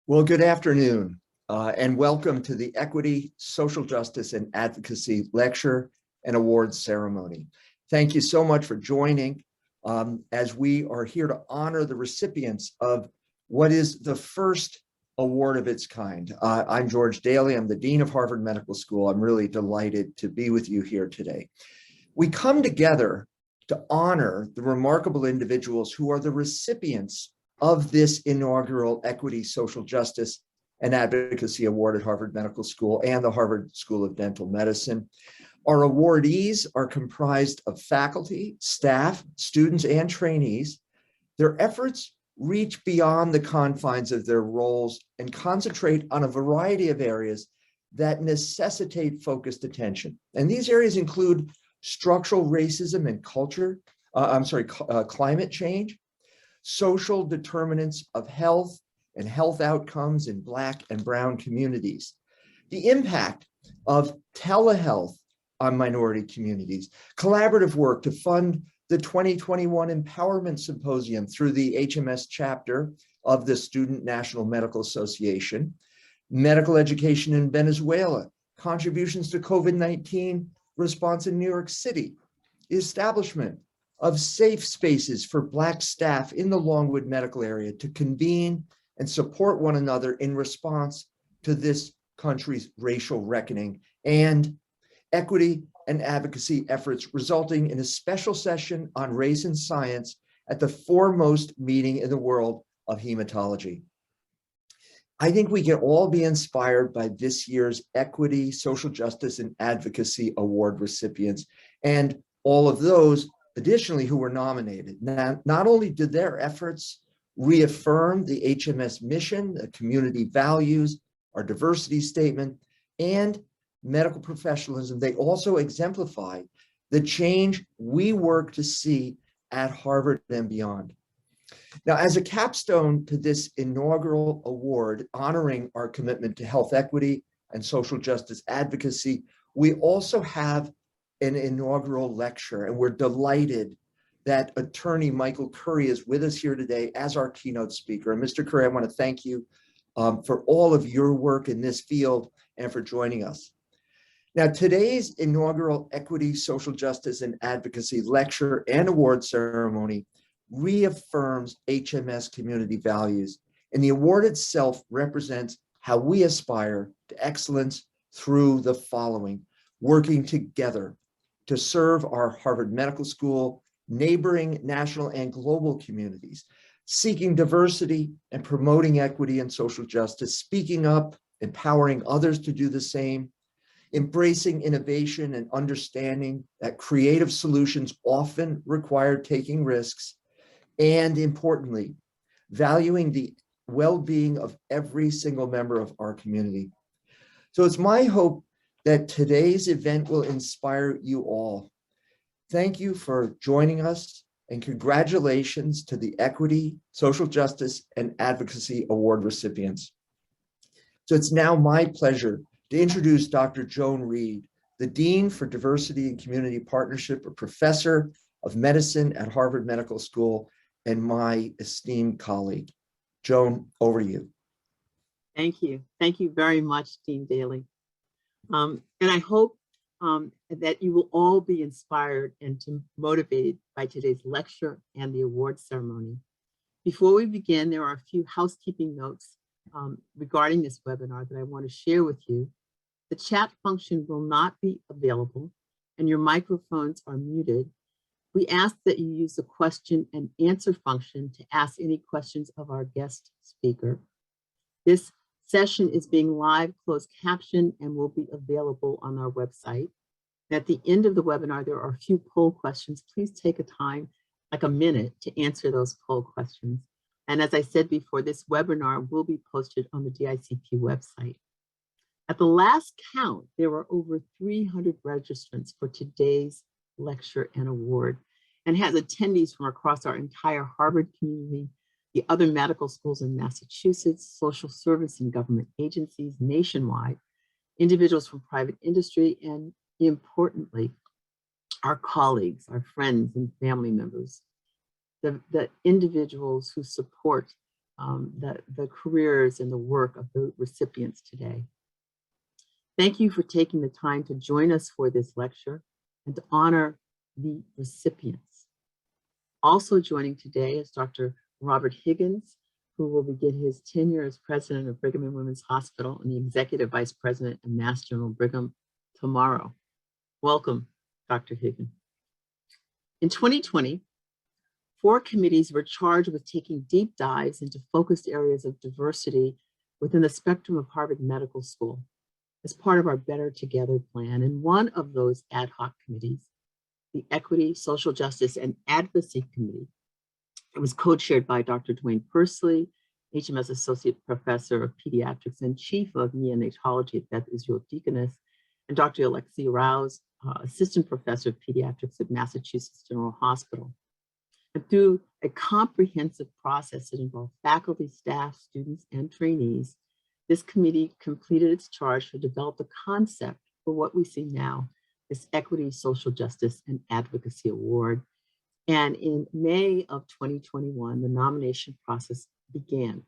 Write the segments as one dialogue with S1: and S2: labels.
S1: Well, good afternoon, and welcome to the Equity, Social Justice, and Advocacy Lecture and Awards Ceremony. Thank you so much for joining as we are here to honor the recipients of what is the first award of its kind. I'm George Daly. I'm the Dean of Harvard Medical School. I'm really delighted to be with you here today. We come together to honor the remarkable individuals who are the recipients of this inaugural Equity, Social Justice, and Advocacy Award at Harvard Medical School and the Harvard School of Dental Medicine. Our awardees are comprised of faculty, staff, students, and trainees. Their efforts reach beyond the confines of their roles and concentrate on a variety of areas that necessitate focused attention. And these areas include structural racism and climate change, social determinants of health and health outcomes in Black and Brown communities, the impact of telehealth on minority communities, collaborative work to fund the 2021 Empowerment Symposium through the HMS chapter of the Student National Medical Association, medical education in Venezuela, contributions to COVID-19 response in New York City, the establishment of safe spaces for Black staff in the Longwood medical area to convene and support one another in response to this country's racial reckoning, and equity and advocacy efforts resulting in a special session on race and science at the foremost meeting in the world of hematology. I think we can all be inspired by this year's Equity, Social Justice, and Advocacy Award recipients, and all of those additionally who were nominated. Now, not only did their efforts reaffirm the HMS mission, the community values, our diversity statement, and medical professionalism, they also exemplify the change we work to see at Harvard and beyond. Now, as a capstone to this inaugural award honoring our commitment to health equity and social justice advocacy, we also have an inaugural lecture, and we're delighted that attorney Michael Curry is with us here today as our keynote speaker. And Mr. Curry, I want to thank you for all of your work in this field and for joining us. Now, today's inaugural Equity, Social Justice, and Advocacy Lecture and Award Ceremony reaffirms HMS community values, and the award itself represents how we aspire to excellence through the following: working together to serve our Harvard Medical School, neighboring national and global communities, seeking diversity and promoting equity and social justice, speaking up, empowering others to do the same, embracing innovation and understanding that creative solutions often require taking risks, and importantly, valuing the well-being of every single member of our community. So it's my hope that today's event will inspire you all. Thank you for joining us, and congratulations to the Equity, Social Justice, and Advocacy Award recipients. So it's now my pleasure to introduce Dr. Joan Reed, the Dean for Diversity and Community Partnership, a professor of medicine at Harvard Medical School, and my esteemed colleague. Joan, over to you.
S2: Thank you. Thank you very much, Dean Daly. And I hope that you will all be inspired and motivated by today's lecture and the awards ceremony. Before we begin, there are a few housekeeping notes regarding this webinar that I want to share with you. The chat function will not be available, and your microphones are muted. We ask that you use the question and answer function to ask any questions of our guest speaker. This session is being live closed captioned and will be available on our website. At the end of the webinar, there are a few poll questions. Please take a time, like a minute, to answer those poll questions. And as I said before, this webinar will be posted on the DICP website. At the last count, there were over 300 registrants for today's lecture and award, and has attendees from across our entire Harvard community, the other medical schools in Massachusetts, social service and government agencies nationwide, individuals from private industry, and importantly, our colleagues, our friends and family members, the individuals who support the careers and the work of the recipients today. Thank you for taking the time to join us for this lecture and to honor the recipients. Also joining today is Dr. Robert Higgins, who will begin his tenure as president of Brigham and Women's Hospital and the executive vice president of Mass General Brigham tomorrow. Welcome, Dr. Higgins. In 2020, 4 committees were charged with taking deep dives into focused areas of diversity within the spectrum of Harvard Medical School as part of our Better Together plan. And one of those ad hoc committees, the Equity, Social Justice, and Advocacy Committee, it was co-chaired by Dr. Dwayne Pursley, HMS Associate Professor of Pediatrics and Chief of Neonatology at Beth Israel Deaconess, and Dr. Alexia Rouse, Assistant Professor of Pediatrics at Massachusetts General Hospital. And through a comprehensive process that involved faculty, staff, students, and trainees, this committee completed its charge to develop the concept for what we see now, this Equity, Social Justice, and Advocacy Award. And in May of 2021, the nomination process began,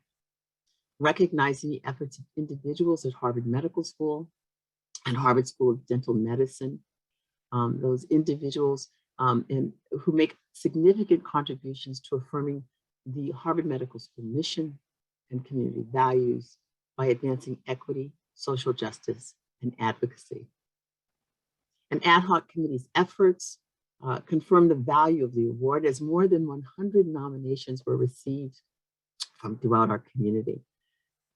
S2: recognizing the efforts of individuals at Harvard Medical School and Harvard School of Dental Medicine, those individuals who make significant contributions to affirming the Harvard Medical School mission and community values by advancing equity, social justice, and advocacy. An ad hoc committee's efforts confirm the value of the award, as more than 100 nominations were received from throughout our community.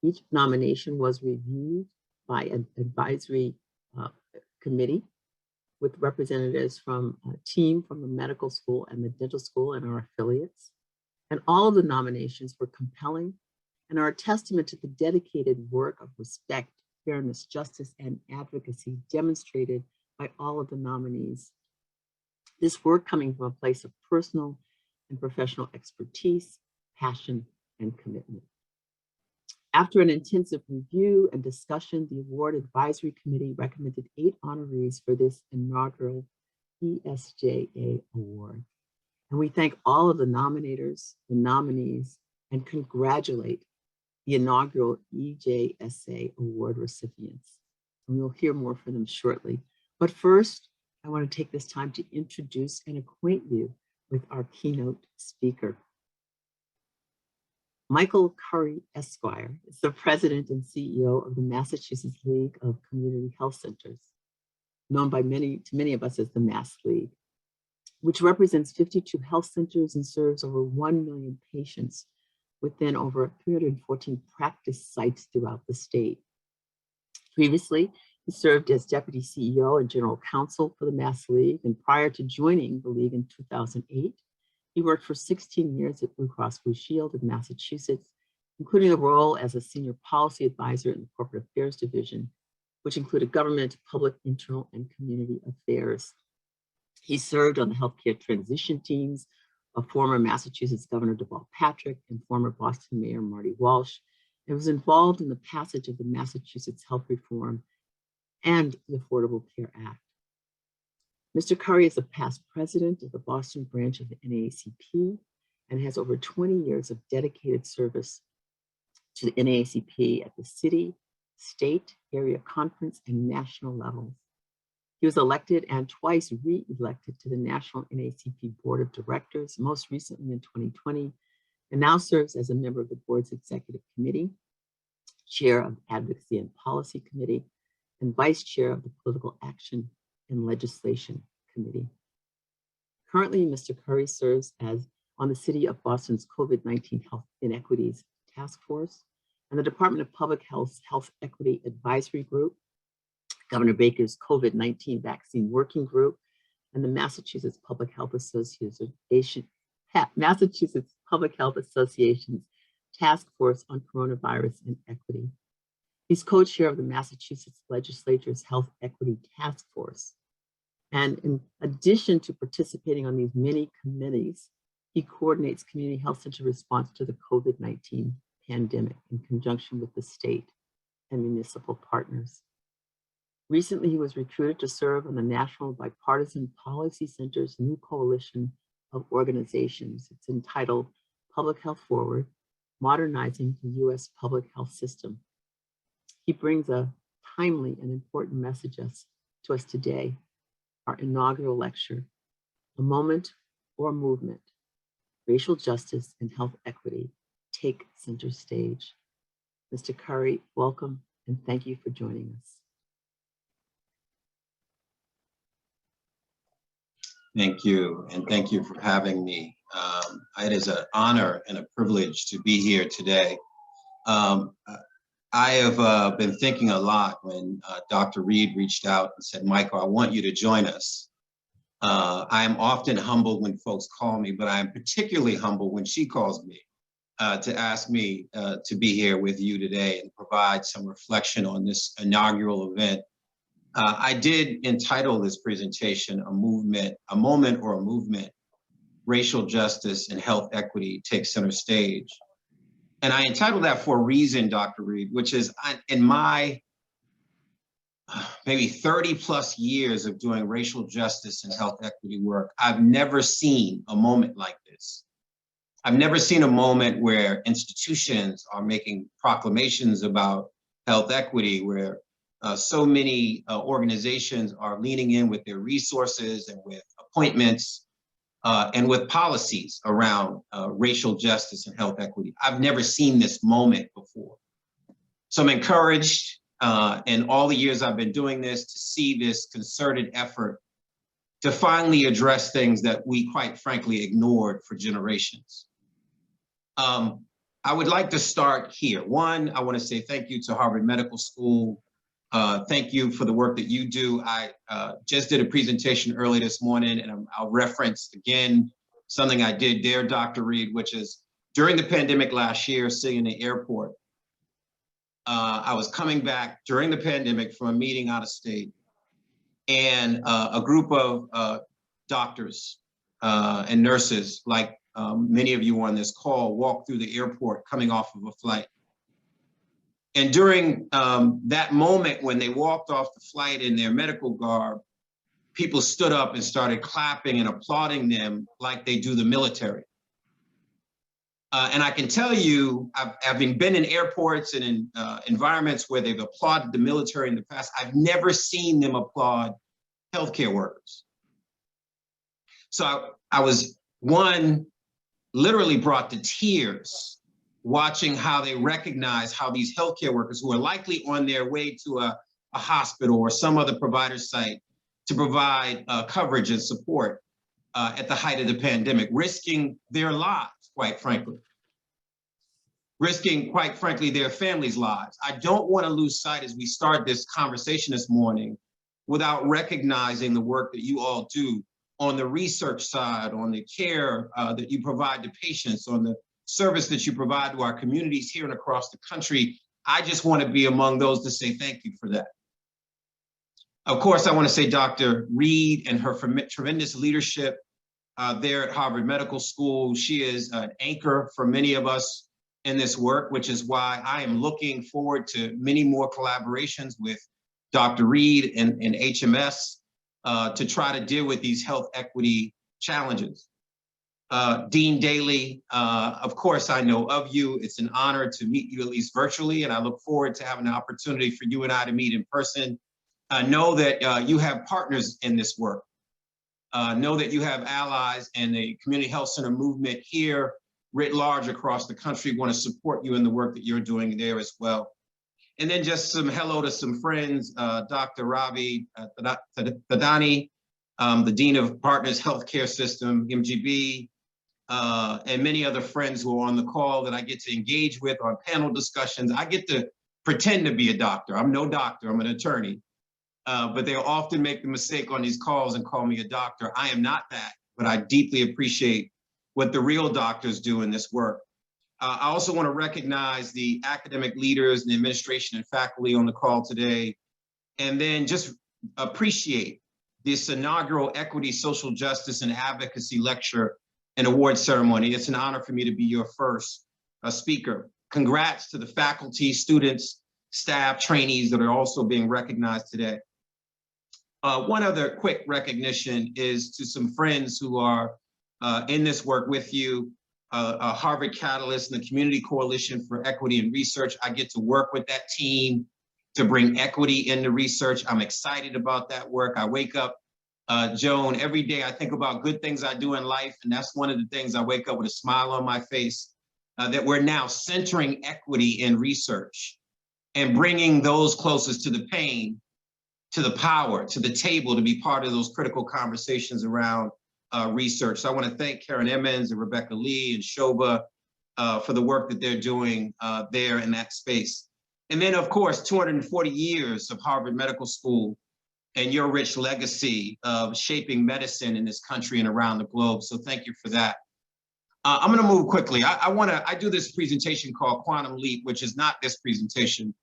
S2: Each nomination was reviewed by an advisory committee with representatives from a team from the medical school and the dental school and our affiliates. And all of the nominations were compelling and are a testament to the dedicated work of respect, fairness, justice, and advocacy demonstrated by all of the nominees. This work coming from a place of personal and professional expertise, passion, and commitment. After an intensive review and discussion, the Award Advisory Committee recommended 8 honorees for this inaugural ESJA Award. And we thank all of the nominators, the nominees, and congratulate the inaugural EJSA Award recipients. And we'll hear more from them shortly. But first, I want to take this time to introduce and acquaint you with our keynote speaker. Michael Curry, Esquire, is the president and CEO of the Massachusetts League of Community Health Centers, known by many of us as the Mass League, which represents 52 health centers and serves over 1 million patients within over 314 practice sites throughout the state. Previously, he served as deputy CEO and general counsel for the Mass League, and prior to joining the league in 2008, he worked for 16 years at Blue Cross Blue Shield of Massachusetts, including a role as a senior policy advisor in the corporate affairs division, which included government, public, internal, and community affairs. He served on the healthcare transition teams of former Massachusetts Governor Deval Patrick and former Boston Mayor Marty Walsh, and was involved in the passage of the Massachusetts Health Reform and the Affordable Care Act. Mr. Curry is a past president of the Boston branch of the NAACP and has over 20 years of dedicated service to the NAACP at the city, state, area conference, and national levels. He was elected and twice re-elected to the National NAACP Board of Directors, most recently in 2020, and now serves as a member of the board's executive committee, chair of Advocacy and Policy Committee, and vice chair of the Political Action and Legislation Committee. Currently, Mr. Curry serves as on the City of Boston's COVID-19 Health Inequities Task Force and the Department of Public Health's Health Equity Advisory Group, Governor Baker's COVID-19 Vaccine Working Group, and the Massachusetts Public Health Association's Task Force on Coronavirus and Equity. He's co-chair of the Massachusetts Legislature's Health Equity Task Force. And in addition to participating on these many committees, he coordinates community health center response to the COVID-19 pandemic in conjunction with the state and municipal partners. Recently, he was recruited to serve on the National Bipartisan Policy Center's new coalition of organizations. It's entitled Public Health Forward, Modernizing the U.S. Public Health System. He brings a timely and important message to us today, our inaugural lecture, A Moment or a Movement, Racial Justice and Health Equity Take Center Stage. Mr. Curry, welcome and thank you for joining us.
S3: Thank you, and thank you for having me. It is an honor and a privilege to be here today. I have been thinking a lot when Dr. Reed reached out and said, Michael, I want you to join us. I am often humbled when folks call me, but I am particularly humbled when she calls me to ask me to be here with you today and provide some reflection on this inaugural event. I did entitle this presentation, A Moment or a Movement, Racial Justice and Health Equity Take Center Stage. And I entitled that for a reason, Dr. Reed, which is in my maybe 30 plus years of doing racial justice and health equity work, I've never seen a moment like this. I've never seen a moment where institutions are making proclamations about health equity, where so many organizations are leaning in with their resources and with appointments and with policies around racial justice and health equity. I've never seen this moment before. So I'm encouraged in all the years I've been doing this to see this concerted effort to finally address things that we quite frankly ignored for generations. I would like to start here. One, I want to say thank you to Harvard Medical School. Thank you for the work that you do. I just did a presentation early this morning, and I'll reference again something I did there, Dr. Reed, which is during the pandemic last year, sitting in the airport. I was coming back during the pandemic from a meeting out of state, and a group of doctors and nurses, like many of you on this call, walked through the airport coming off of a flight. And during that moment when they walked off the flight in their medical garb, people stood up and started clapping and applauding them like they do the military. And I can tell you, having been in airports and in environments where they've applauded the military in the past, I've never seen them applaud healthcare workers. So I was, one, literally brought to tears watching how they recognize how these healthcare workers who are likely on their way to a hospital or some other provider site to provide coverage and support at the height of the pandemic, risking their lives, quite frankly. Risking, quite frankly, their families' lives. I don't want to lose sight as we start this conversation this morning without recognizing the work that you all do on the research side, on the care that you provide to patients, on the service that you provide to our communities here and across the country. I just want to be among those to say thank you for that. Of course, I want to say Dr. Reed and her tremendous leadership there at Harvard Medical School. She is an anchor for many of us in this work, which is why I am looking forward to many more collaborations with Dr. Reed and HMS to try to deal with these health equity challenges. Dean Daly, of course, I know of you. It's an honor to meet you, at least virtually, and I look forward to having an opportunity for you and I to meet in person. Know that you have partners in this work. Know that you have allies, and the community health center movement here writ large across the country want to support you in the work that you're doing there as well. And then just some hello to some friends, Dr. Ravi Thadani, the Dean of Partners Healthcare System, MGB, and many other friends who are on the call that I get to engage with on panel discussions. I get to pretend to be a doctor. I'm no doctor, I'm an attorney. But they'll often make the mistake on these calls and call me a doctor. I am not that, but I deeply appreciate what the real doctors do in this work. I also want to recognize the academic leaders and the administration and faculty on the call today, and then just appreciate this inaugural Equity, Social Justice, and Advocacy lecture and award ceremony. It's an honor for me to be your first speaker. Congrats to the faculty, students, staff, trainees that are also being recognized today. One other quick recognition is to some friends who are in this work with you. Harvard Catalyst and the Community Coalition for Equity in Research. I get to work with that team to bring equity into research. I'm excited about that work. I wake up, Joan, every day I think about good things I do in life, and that's one of the things I wake up with a smile on my face, that we're now centering equity in research and bringing those closest to the pain, to the power, to the table to be part of those critical conversations around research. So I want to thank Karen Emmons and Rebecca Lee and Shoba for the work that they're doing there in that space. And then, of course, 240 years of Harvard Medical School and your rich legacy of shaping medicine in this country and around the globe. So thank you for that. I'm going to move quickly. I do this presentation called Quantum Leap, which is not this presentation,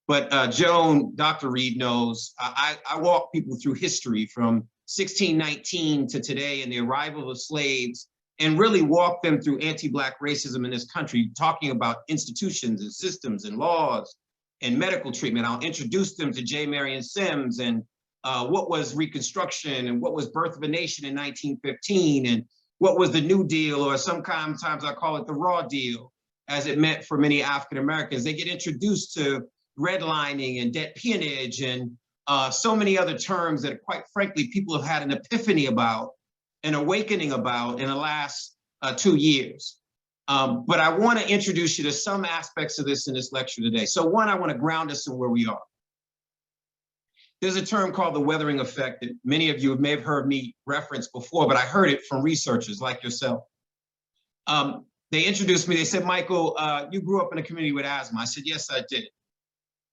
S3: but Joan, Dr. Reed knows, I walk people through history from 1619 to today and the arrival of slaves, and really walk them through anti-Black racism in this country, talking about institutions and systems and laws and medical treatment. I'll introduce them to J. Marion Sims and what was Reconstruction and what was Birth of a Nation in 1915 and what was the New Deal, or sometimes I call it the Raw Deal, as it meant for many African Americans. They get introduced to redlining and debt peonage and so many other terms that, quite frankly, people have had an epiphany about, an awakening about in the last 2 years. But I want to introduce you to some aspects of this in this lecture today. So one, I want to ground us in where we are. There's a term called the weathering effect that many of you may have heard me reference before, but I heard it from researchers like yourself. They introduced me, they said, Michael, you grew up in a community with asthma. I said, yes, I did.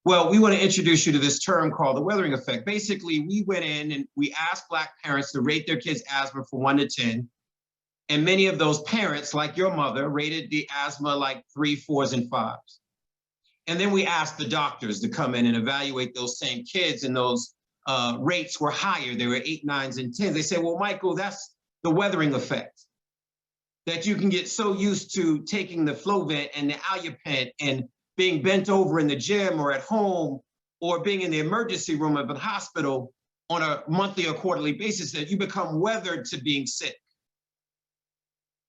S3: Well, we want to introduce you to this term called the weathering effect. Basically, we went in and we asked Black parents to rate their kids' asthma from 1 to 10. And many of those parents, like your mother, rated the asthma like 3, 4s, and 5s. And then we asked the doctors to come in and evaluate those same kids, and those rates were higher. They were 8, 9s, and 10s. They said, well, Michael, that's the weathering effect. That you can get so used to taking the Flovent and the Allupent and being bent over in the gym or at home or being in the emergency room of a hospital on a monthly or quarterly basis that you become weathered to being sick.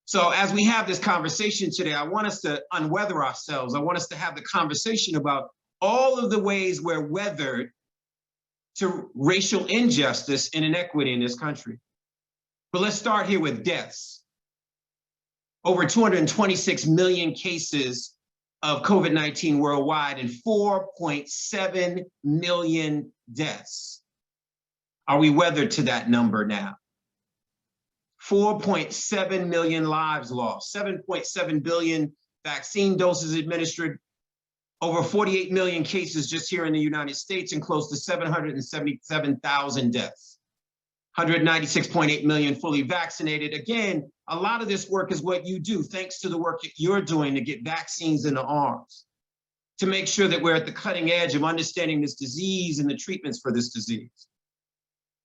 S3: So as we have this conversation today, I want us to unweather ourselves. I want us to have the conversation about all of the ways we're weathered to racial injustice and inequity in this country. But let's start here with deaths. Over 226 million cases of COVID-19 worldwide and 4.7 million deaths. Are we weathered to that number now? 4.7 million lives lost, 7.7 billion vaccine doses administered, over 48 million cases just here in the United States, and close to 777,000 deaths. 196.8 million fully vaccinated. Again, a lot of this work is what you do, thanks to the work that you're doing to get vaccines in the arms, to make sure that we're at the cutting edge of understanding this disease and the treatments for this disease.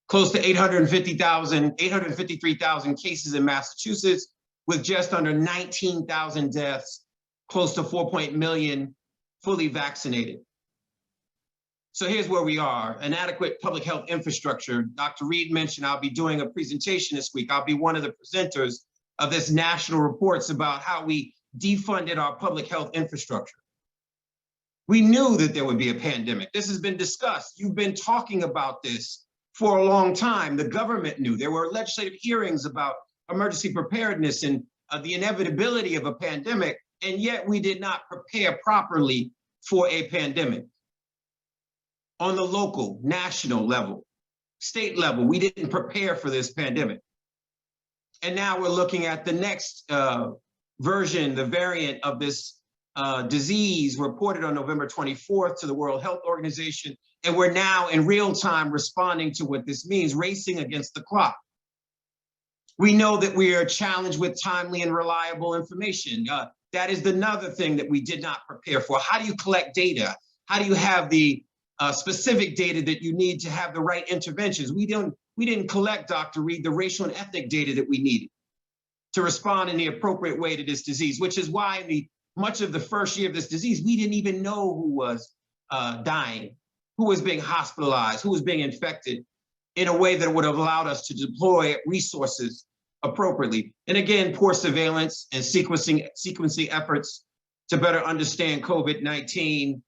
S3: Close to 853,000 cases in Massachusetts, with just under 19,000 deaths, close to 4 million fully vaccinated. So here's where we are: an adequate public health infrastructure. Dr. Reed mentioned I'll be doing a presentation this week. I'll be one of the presenters of this national reports about how we defunded our public health infrastructure. We knew that there would be a pandemic. This has been discussed. You've been talking about this for a long time. The government knew. There were legislative hearings about emergency preparedness and the inevitability of a pandemic, and yet we did not prepare properly for a pandemic. On the local, national level, state level, we didn't prepare for this pandemic. And now we're looking at the next version, the variant of this disease, reported on November 24th to the World Health Organization. And we're now in real time responding to what this means, racing against the clock. We know that we are challenged with timely and reliable information. That is another thing that we did not prepare for. How do you collect data? How do you have the specific data that you need to have the right interventions? We didn't collect, Dr. Reed, the racial and ethnic data that we needed to respond in the appropriate way to this disease, which is why in much of the first year of this disease, we didn't even know who was dying, who was being hospitalized, who was being infected, in a way that would have allowed us to deploy resources appropriately. And again, poor surveillance and sequencing efforts to better understand COVID-19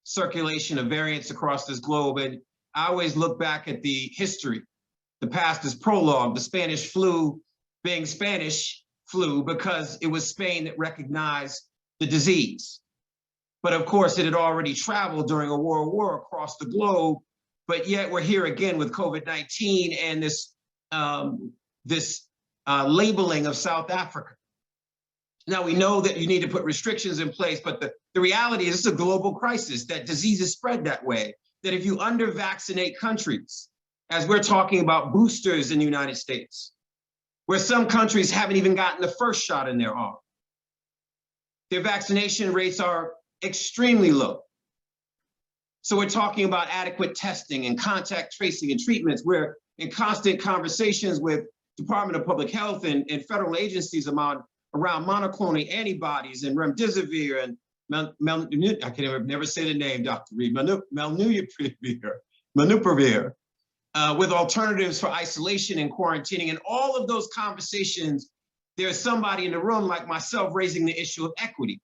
S3: circulation of variants across this globe. And I always look back at the history. The past is prologue, the Spanish flu being Spanish flu because it was Spain that recognized the disease. But of course, it had already traveled during a world war across the globe. But yet we're here again with COVID-19 and this labeling of South Africa. Now, we know that you need to put restrictions in place, but the reality is it's a global crisis, that diseases spread that way, that if you under-vaccinate countries, as we're talking about boosters in the United States, where some countries haven't even gotten the first shot in their arm, their vaccination rates are extremely low. So we're talking about adequate testing and contact tracing and treatments. We're in constant conversations with Department of Public Health and federal agencies around monoclonal antibodies and remdesivir and I can never say the name, Dr. Reed, Molnupiravir, with alternatives for isolation and quarantining. And all of those conversations, there's somebody in the room like myself raising the issue of equity.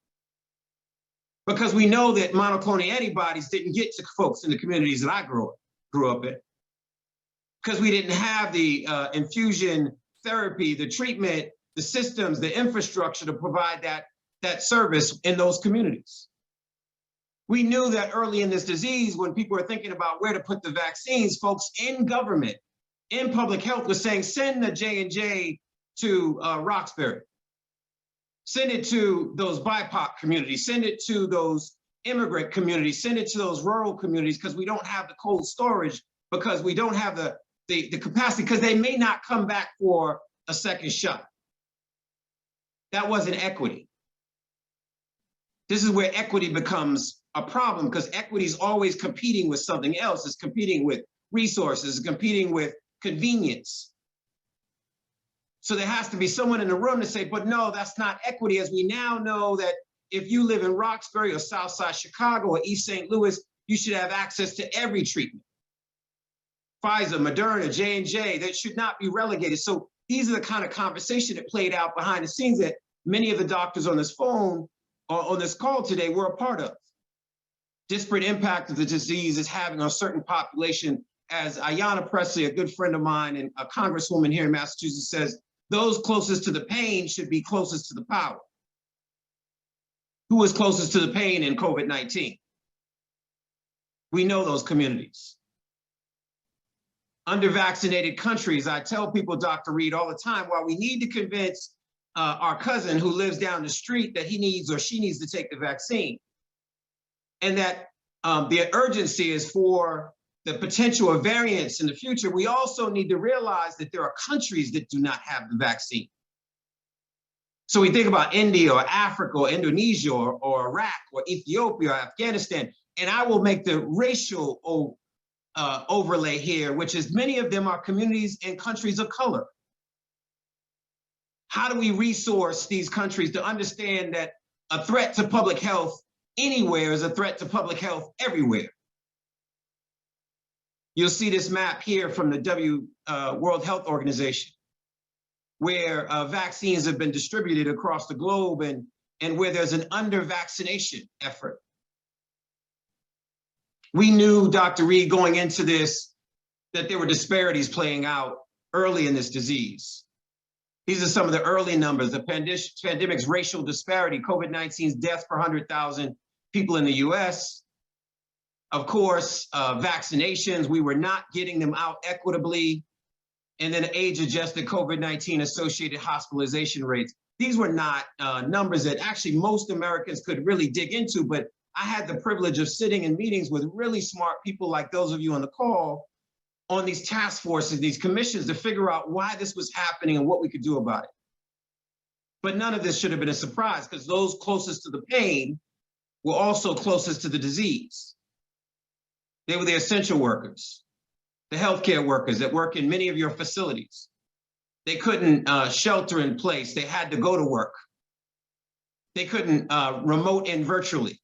S3: Because we know that monoclonal antibodies didn't get to folks in the communities that I grew up in. Because we didn't have the infusion therapy, the treatment, the systems, the infrastructure to provide that service in those communities. We knew that early in this disease, when people were thinking about where to put the vaccines, folks in government, in public health, were saying, send the J&J to Roxbury. Send it to those BIPOC communities, send it to those immigrant communities, send it to those rural communities, because we don't have the cold storage, because we don't have the capacity, because they may not come back for a second shot. That wasn't equity. This is where equity becomes a problem, because equity is always competing with something else. It's competing with resources, it's competing with convenience. So there has to be someone in the room to say, but no, that's not equity, as we now know that if you live in Roxbury or Southside Chicago or East St. Louis, you should have access to every treatment. Pfizer, Moderna, J&J, that should not be relegated. So these are the kind of conversation that played out behind the scenes that many of the doctors on this phone or on this call today were a part of. Disparate impact of the disease is having on a certain population. As Ayanna Pressley, a good friend of mine and a congresswoman here in Massachusetts, says, those closest to the pain should be closest to the power. Who is closest to the pain in COVID-19? We know those communities. Under-vaccinated countries, I tell people, Dr. Reed, all the time, while we need to convince our cousin who lives down the street that he needs or she needs to take the vaccine, and that the urgency is for the potential of variants in the future, we also need to realize that there are countries that do not have the vaccine. So we think about India or Africa or Indonesia or Iraq or Ethiopia or Afghanistan, and I will make the racial overlay here, which is many of them are communities in countries of color. How do we resource these countries to understand that a threat to public health anywhere is a threat to public health everywhere? You'll see this map here from the World Health Organization, where vaccines have been distributed across the globe and where there's an under-vaccination effort. We knew, Dr. Reed, going into this, that there were disparities playing out early in this disease. These are some of the early numbers, the pandemic's racial disparity, COVID-19's deaths per 100,000 people in the US. Of course, vaccinations, we were not getting them out equitably. And then age-adjusted COVID-19 associated hospitalization rates. These were not numbers that actually most Americans could really dig into, but I had the privilege of sitting in meetings with really smart people like those of you on the call on these task forces, these commissions, to figure out why this was happening and what we could do about it. But none of this should have been a surprise, because those closest to the pain were also closest to the disease. They were the essential workers, the healthcare workers that work in many of your facilities. They couldn't shelter in place. They had to go to work. They couldn't remote in virtually.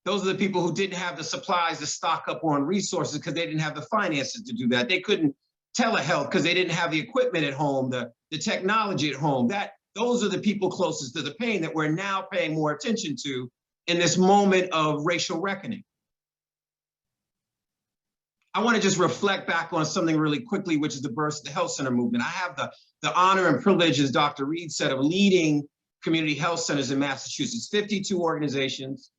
S3: Those are the people who didn't have the supplies to stock up on resources because they didn't have the finances to do that. They couldn't telehealth because they didn't have the equipment at home, the technology at home. Those are the people closest to the pain that we're now paying more attention to in this moment of racial reckoning. I want to just reflect back on something really quickly, which is the birth of the health center movement. I have the honor and privilege, as Dr. Reed said, of leading community health centers in Massachusetts, 52 organizations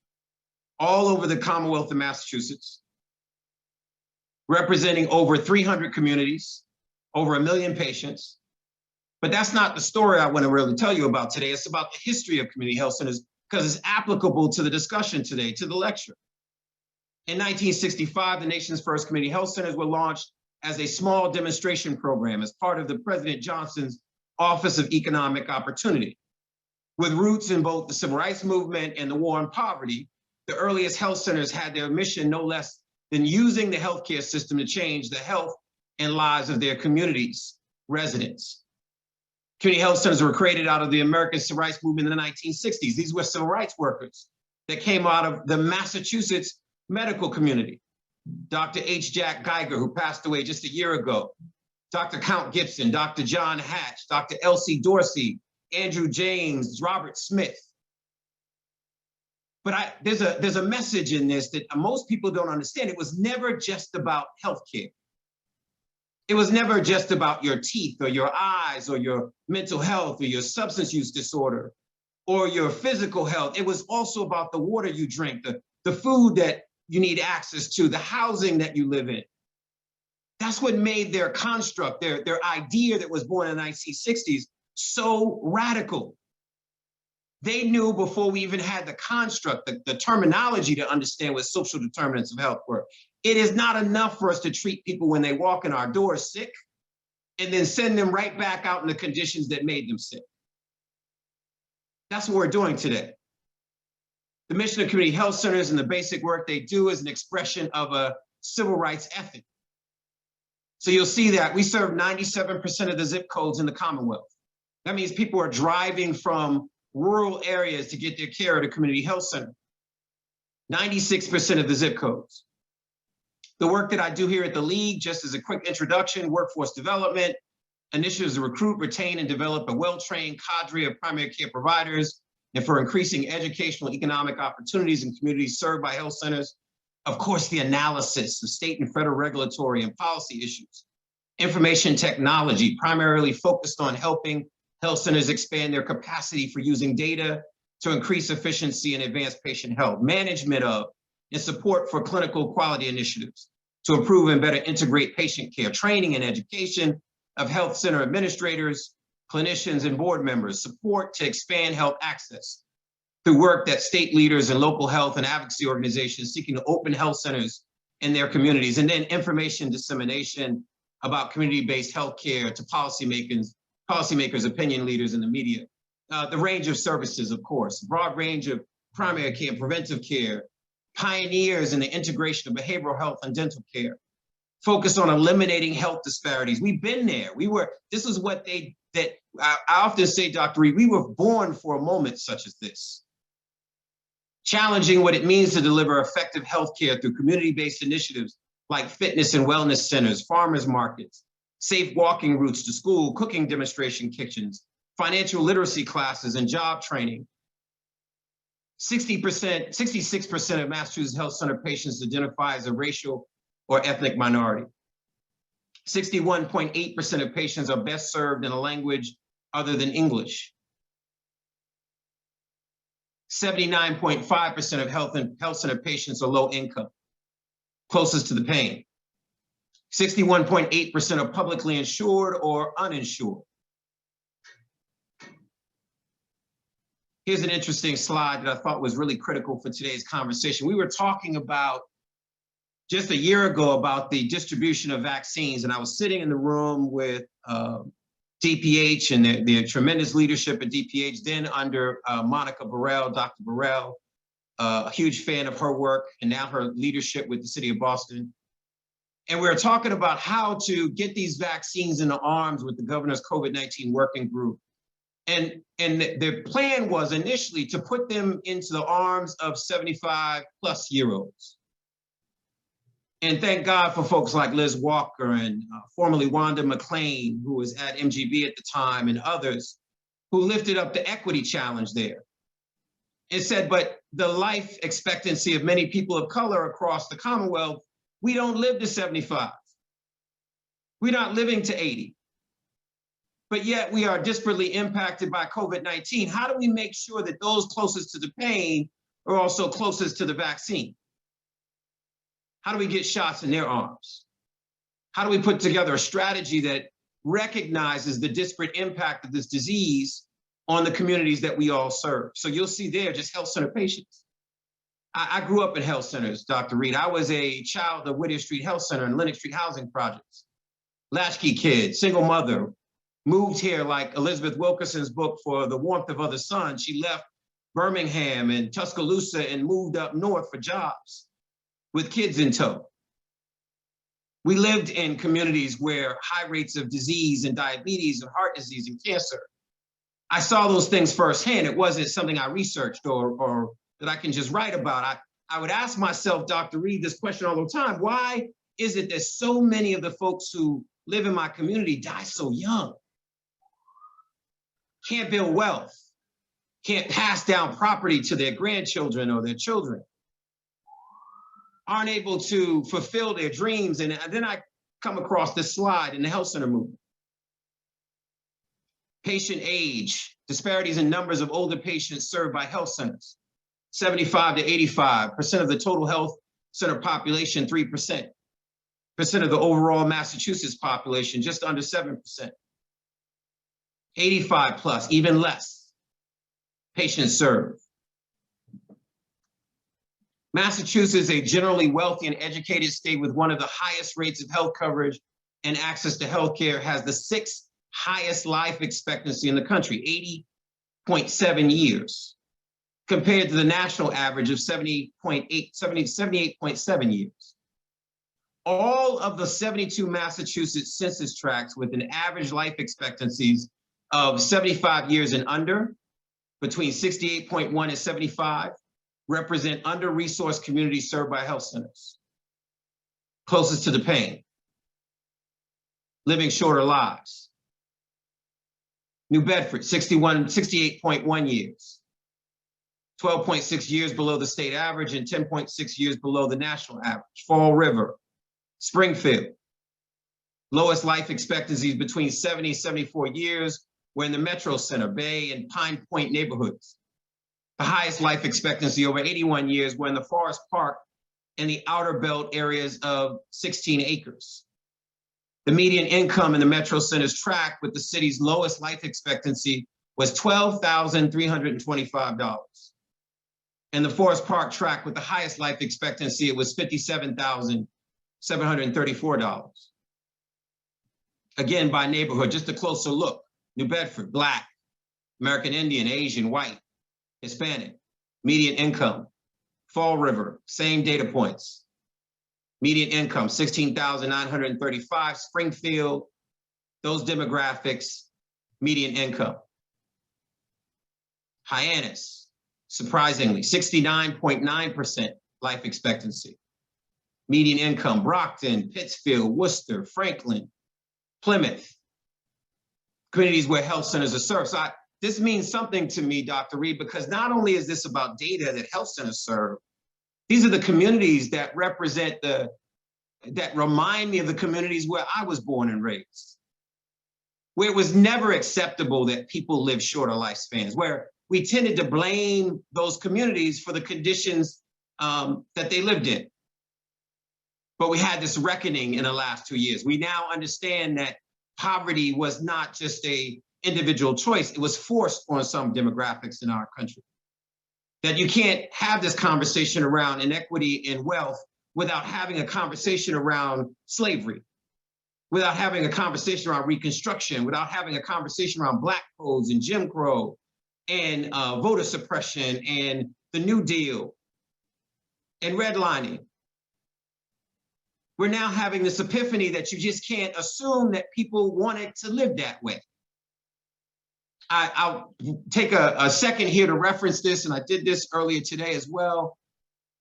S3: all over the Commonwealth of Massachusetts, representing over 300 communities, over 1 million patients. But that's not the story I want to really tell you about today. It's about the history of community health centers because it's applicable to the discussion today, to the lecture. In 1965, the nation's first community health centers were launched as a small demonstration program as part of the President Johnson's Office of Economic Opportunity. With roots in both the civil rights movement and the war on poverty, the earliest health centers had their mission no less than using the healthcare system to change the health and lives of their communities' residents. Community health centers were created out of the American civil rights movement in the 1960s. These were civil rights workers that came out of the Massachusetts medical community. Dr. H. Jack Geiger, who passed away just a year ago, Dr. Count Gibson, Dr. John Hatch, Dr. Elsie Dorsey, Andrew James, Robert Smith. But there's a message in this that most people don't understand. It was never just about healthcare. It was never just about your teeth or your eyes or your mental health or your substance use disorder or your physical health. It was also about the water you drink, the food that you need access to, the housing that you live in. That's what made their construct, their idea that was born in the 1960s so radical. They knew before we even had the construct, the terminology to understand what social determinants of health were. It is not enough for us to treat people when they walk in our doors sick and then send them right back out in the conditions that made them sick. That's what we're doing today. The mission of community health centers and the basic work they do is an expression of a civil rights ethic. So you'll see that we serve 97% of the zip codes in the Commonwealth. That means people are driving from rural areas to get their care at a community health center. 96% of the zip codes. The work that I do here at the League, just as a quick introduction, workforce development, initiatives to recruit, retain, and develop a well-trained cadre of primary care providers, and for increasing educational economic opportunities in communities served by health centers. Of course, the analysis of state and federal regulatory and policy issues. Information technology, primarily focused on helping health centers expand their capacity for using data to increase efficiency and advance patient health. Management of and support for clinical quality initiatives to improve and better integrate patient care. Training and education of health center administrators, clinicians, and board members. Support to expand health access through work that state leaders and local health and advocacy organizations seeking to open health centers in their communities. And then information dissemination about community-based healthcare to policymakers, opinion leaders, and the media. The range of services, of course, a broad range of primary care and preventive care, pioneers in the integration of behavioral health and dental care, focus on eliminating health disparities. We've been there. This is what I often say, Dr. Reed, we were born for a moment such as this. Challenging what it means to deliver effective healthcare through community-based initiatives like fitness and wellness centers, farmers markets, safe walking routes to school, cooking demonstration kitchens, financial literacy classes, and job training. 66% of Massachusetts Health Center patients identify as a racial or ethnic minority. 61.8% of patients are best served in a language other than English. 79.5% of health center patients are low income, closest to the pain. 61.8% are publicly insured or uninsured. Here's an interesting slide that I thought was really critical for today's conversation. We were talking about just a year ago about the distribution of vaccines, and I was sitting in the room with DPH and the tremendous leadership at DPH, then under Monica Burrell, Dr. Burrell, a huge fan of her work and now her leadership with the city of Boston. And we were talking about how to get these vaccines into arms with the governor's COVID-19 working group. And the plan was initially to put them into the arms of 75-plus-year-olds. And thank God for folks like Liz Walker and formerly Wanda McLean, who was at MGB at the time, and others who lifted up the equity challenge there. It said, but the life expectancy of many people of color across the Commonwealth, we don't live to 75. We're not living to 80. But yet we are disparately impacted by COVID-19. How do we make sure that those closest to the pain are also closest to the vaccine? How do we get shots in their arms? How do we put together a strategy that recognizes the disparate impact of this disease on the communities that we all serve? So you'll see there just health center patients. I grew up in health centers, Dr. Reed. I was a child of Whittier Street Health Center and Lenox Street Housing Projects. Latchkey kid, single mother, moved here like Elizabeth Wilkerson's book, For the Warmth of Other Sun. She left Birmingham and Tuscaloosa and moved up north for jobs with kids in tow. We lived in communities where high rates of disease and diabetes and heart disease and cancer. I saw those things firsthand. It wasn't something I researched or that I can just write about. I would ask myself, Dr. Reed, this question all the time. Why is it that so many of the folks who live in my community die so young? Can't build wealth, can't pass down property to their grandchildren or their children, aren't able to fulfill their dreams. And then I come across this slide in the health center movement. Patient age, disparities in numbers of older patients served by health centers. 75 to 85% of the total health center population, 3%. Percent of the overall Massachusetts population, just under 7%. 85 plus, even less patients served. Massachusetts, a generally wealthy and educated state with one of the highest rates of health coverage and access to healthcare, has the 6th highest life expectancy in the country, 80.7 years, compared to the national average of 78.7 years. All of the 72 Massachusetts census tracts with an average life expectancies of 75 years and under, between 68.1 and 75, represent under-resourced communities served by health centers, closest to the pain, living shorter lives. New Bedford, 68.1 years, 12.6 years below the state average and 10.6 years below the national average. Fall River, Springfield, lowest life expectancies between 70 and 74 years were in the Metro Center, Bay, and Pine Point neighborhoods. The highest life expectancy over 81 years were in the Forest Park and the outer belt areas of 16 acres. The median income in the Metro Center's tract with the city's lowest life expectancy was $12,325. In the Forest Park tract with the highest life expectancy, it was $57,734. Again, by neighborhood, just a closer look. New Bedford, Black, American Indian, Asian, White, Hispanic, median income. Fall River, same data points. Median income, $16,935. Springfield, those demographics, median income. Hyannis, surprisingly, 69.9% life expectancy. Median income. Brockton, Pittsfield, Worcester, Franklin, Plymouth, communities where health centers are served. So this means something to me, Dr. Reed, because not only is this about data that health centers serve, these are the communities that represent that remind me of the communities where I was born and raised, where it was never acceptable that people live shorter lifespans, where we tended to blame those communities for the conditions that they lived in. But we had this reckoning in the last 2 years. We now understand that poverty was not just an individual choice, it was forced on some demographics in our country. That you can't have this conversation around inequity in wealth without having a conversation around slavery, without having a conversation around Reconstruction, without having a conversation around Black codes and Jim Crow and voter suppression and the New Deal and redlining. We're now having this epiphany that you just can't assume that people wanted to live that way. I'll take a second here to reference this, and I did this earlier today as well.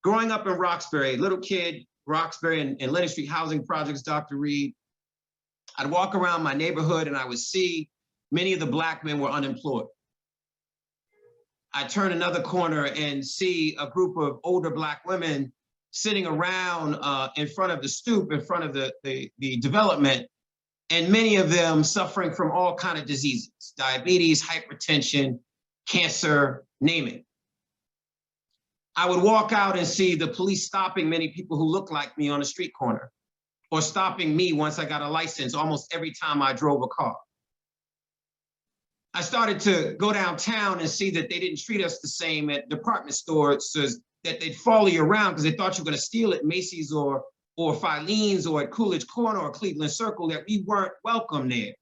S3: Growing up in Roxbury, little kid, Roxbury and Leonard Street housing projects, Dr. Reed, I'd walk around my neighborhood and I would see many of the Black men were unemployed. I'd turn another corner and see a group of older Black women sitting around in front of the stoop, in front of the development, and many of them suffering from all kinds of diseases, diabetes, hypertension, cancer, name it. I would walk out and see the police stopping many people who look like me on a street corner, or stopping me once I got a license almost every time I drove a car. I started to go downtown and see that they didn't treat us the same at department stores, that they'd follow you around because they thought you were going to steal at Macy's or Filene's or at Coolidge Corner or Cleveland Circle, that we weren't welcome there.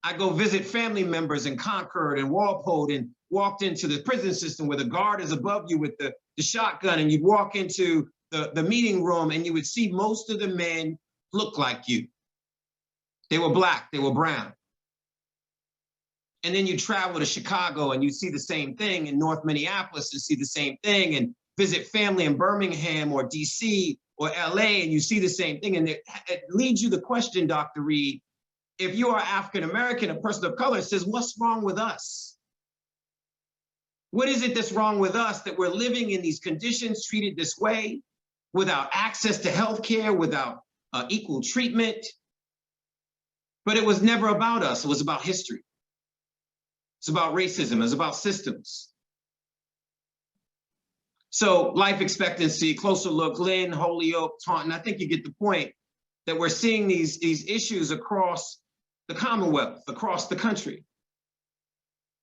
S3: I go visit family members in Concord and Walpole, and walked into the prison system where the guard is above you with the shotgun, and you'd walk into the meeting room and you would see most of the men look like you. They were Black, they were brown. And then you travel to Chicago and you see the same thing, in North Minneapolis and see the same thing, and visit family in Birmingham or DC or LA and you see the same thing. And it leads you the question, Dr. Reed, if you are African-American, a person of color, says, what's wrong with us? What is it that's wrong with us that we're living in these conditions, treated this way, without access to healthcare, without equal treatment? But it was never about us, it was about history. It's about racism, it's about systems. So life expectancy, closer look, Lynn, Holyoke, Taunton, I think you get the point that we're seeing these issues across the Commonwealth, across the country.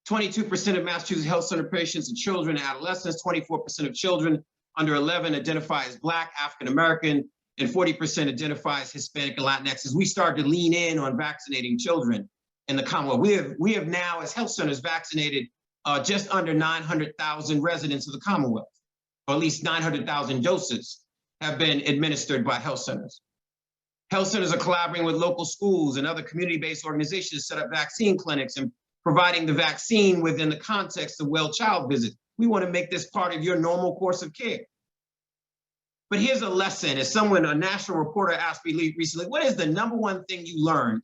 S3: 22% of Massachusetts Health Center patients are children and adolescents, 24% of children under 11 identify as Black, African-American, and 40% identify as Hispanic and Latinx. As we start to lean in on vaccinating children in the Commonwealth, we have now, as health centers, vaccinated just under 900,000 residents of the Commonwealth, or at least 900,000 doses have been administered by health centers. Health centers are collaborating with local schools and other community-based organizations to set up vaccine clinics and providing the vaccine within the context of well child visits. We want to make this part of your normal course of care. But here's a lesson. As someone, a national reporter asked me recently, what is the number one thing you learned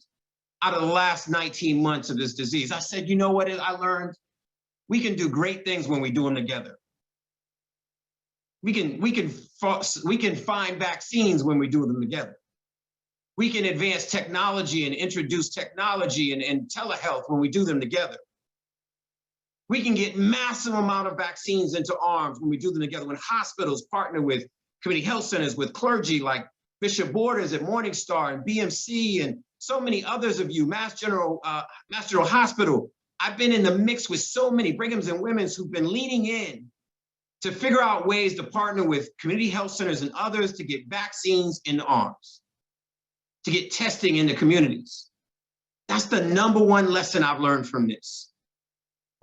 S3: out of the last 19 months of this disease? I said, you know what I learned? We can do great things when we do them together. We can find vaccines when we do them together. We can advance technology and introduce technology and telehealth when we do them together. We can get massive amount of vaccines into arms when we do them together. When hospitals partner with community health centers, with clergy like Bishop Borders at Morningstar and BMC and so many others of you, Mass General Hospital. I've been in the mix with so many Brighams and Women's who've been leaning in to figure out ways to partner with community health centers and others to get vaccines in arms, to get testing in the communities. That's the number one lesson I've learned from this.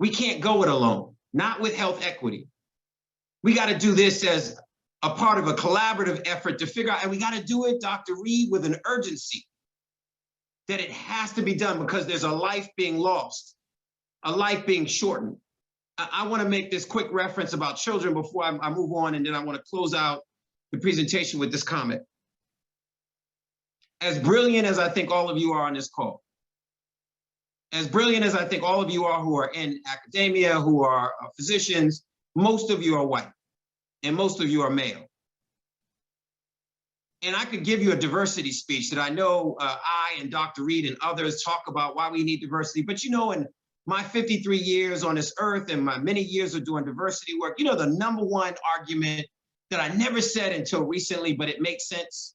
S3: We can't go it alone, not with health equity. We got to do this as a part of a collaborative effort to figure out, and we got to do it, Dr. Reed, with an urgency that it has to be done because there's a life being lost, a life being shortened. I want to make this quick reference about children before I move on, and then I want to close out the presentation with this comment. As brilliant as I think all of you are on this call, as brilliant as I think all of you are who are in academia, who are physicians, most of you are white and most of you are male. And I could give you a diversity speech that I know I and Dr. Reed and others talk about why we need diversity. But you know, in my 53 years on this earth and my many years of doing diversity work, you know, the number one argument that I never said until recently, but it makes sense,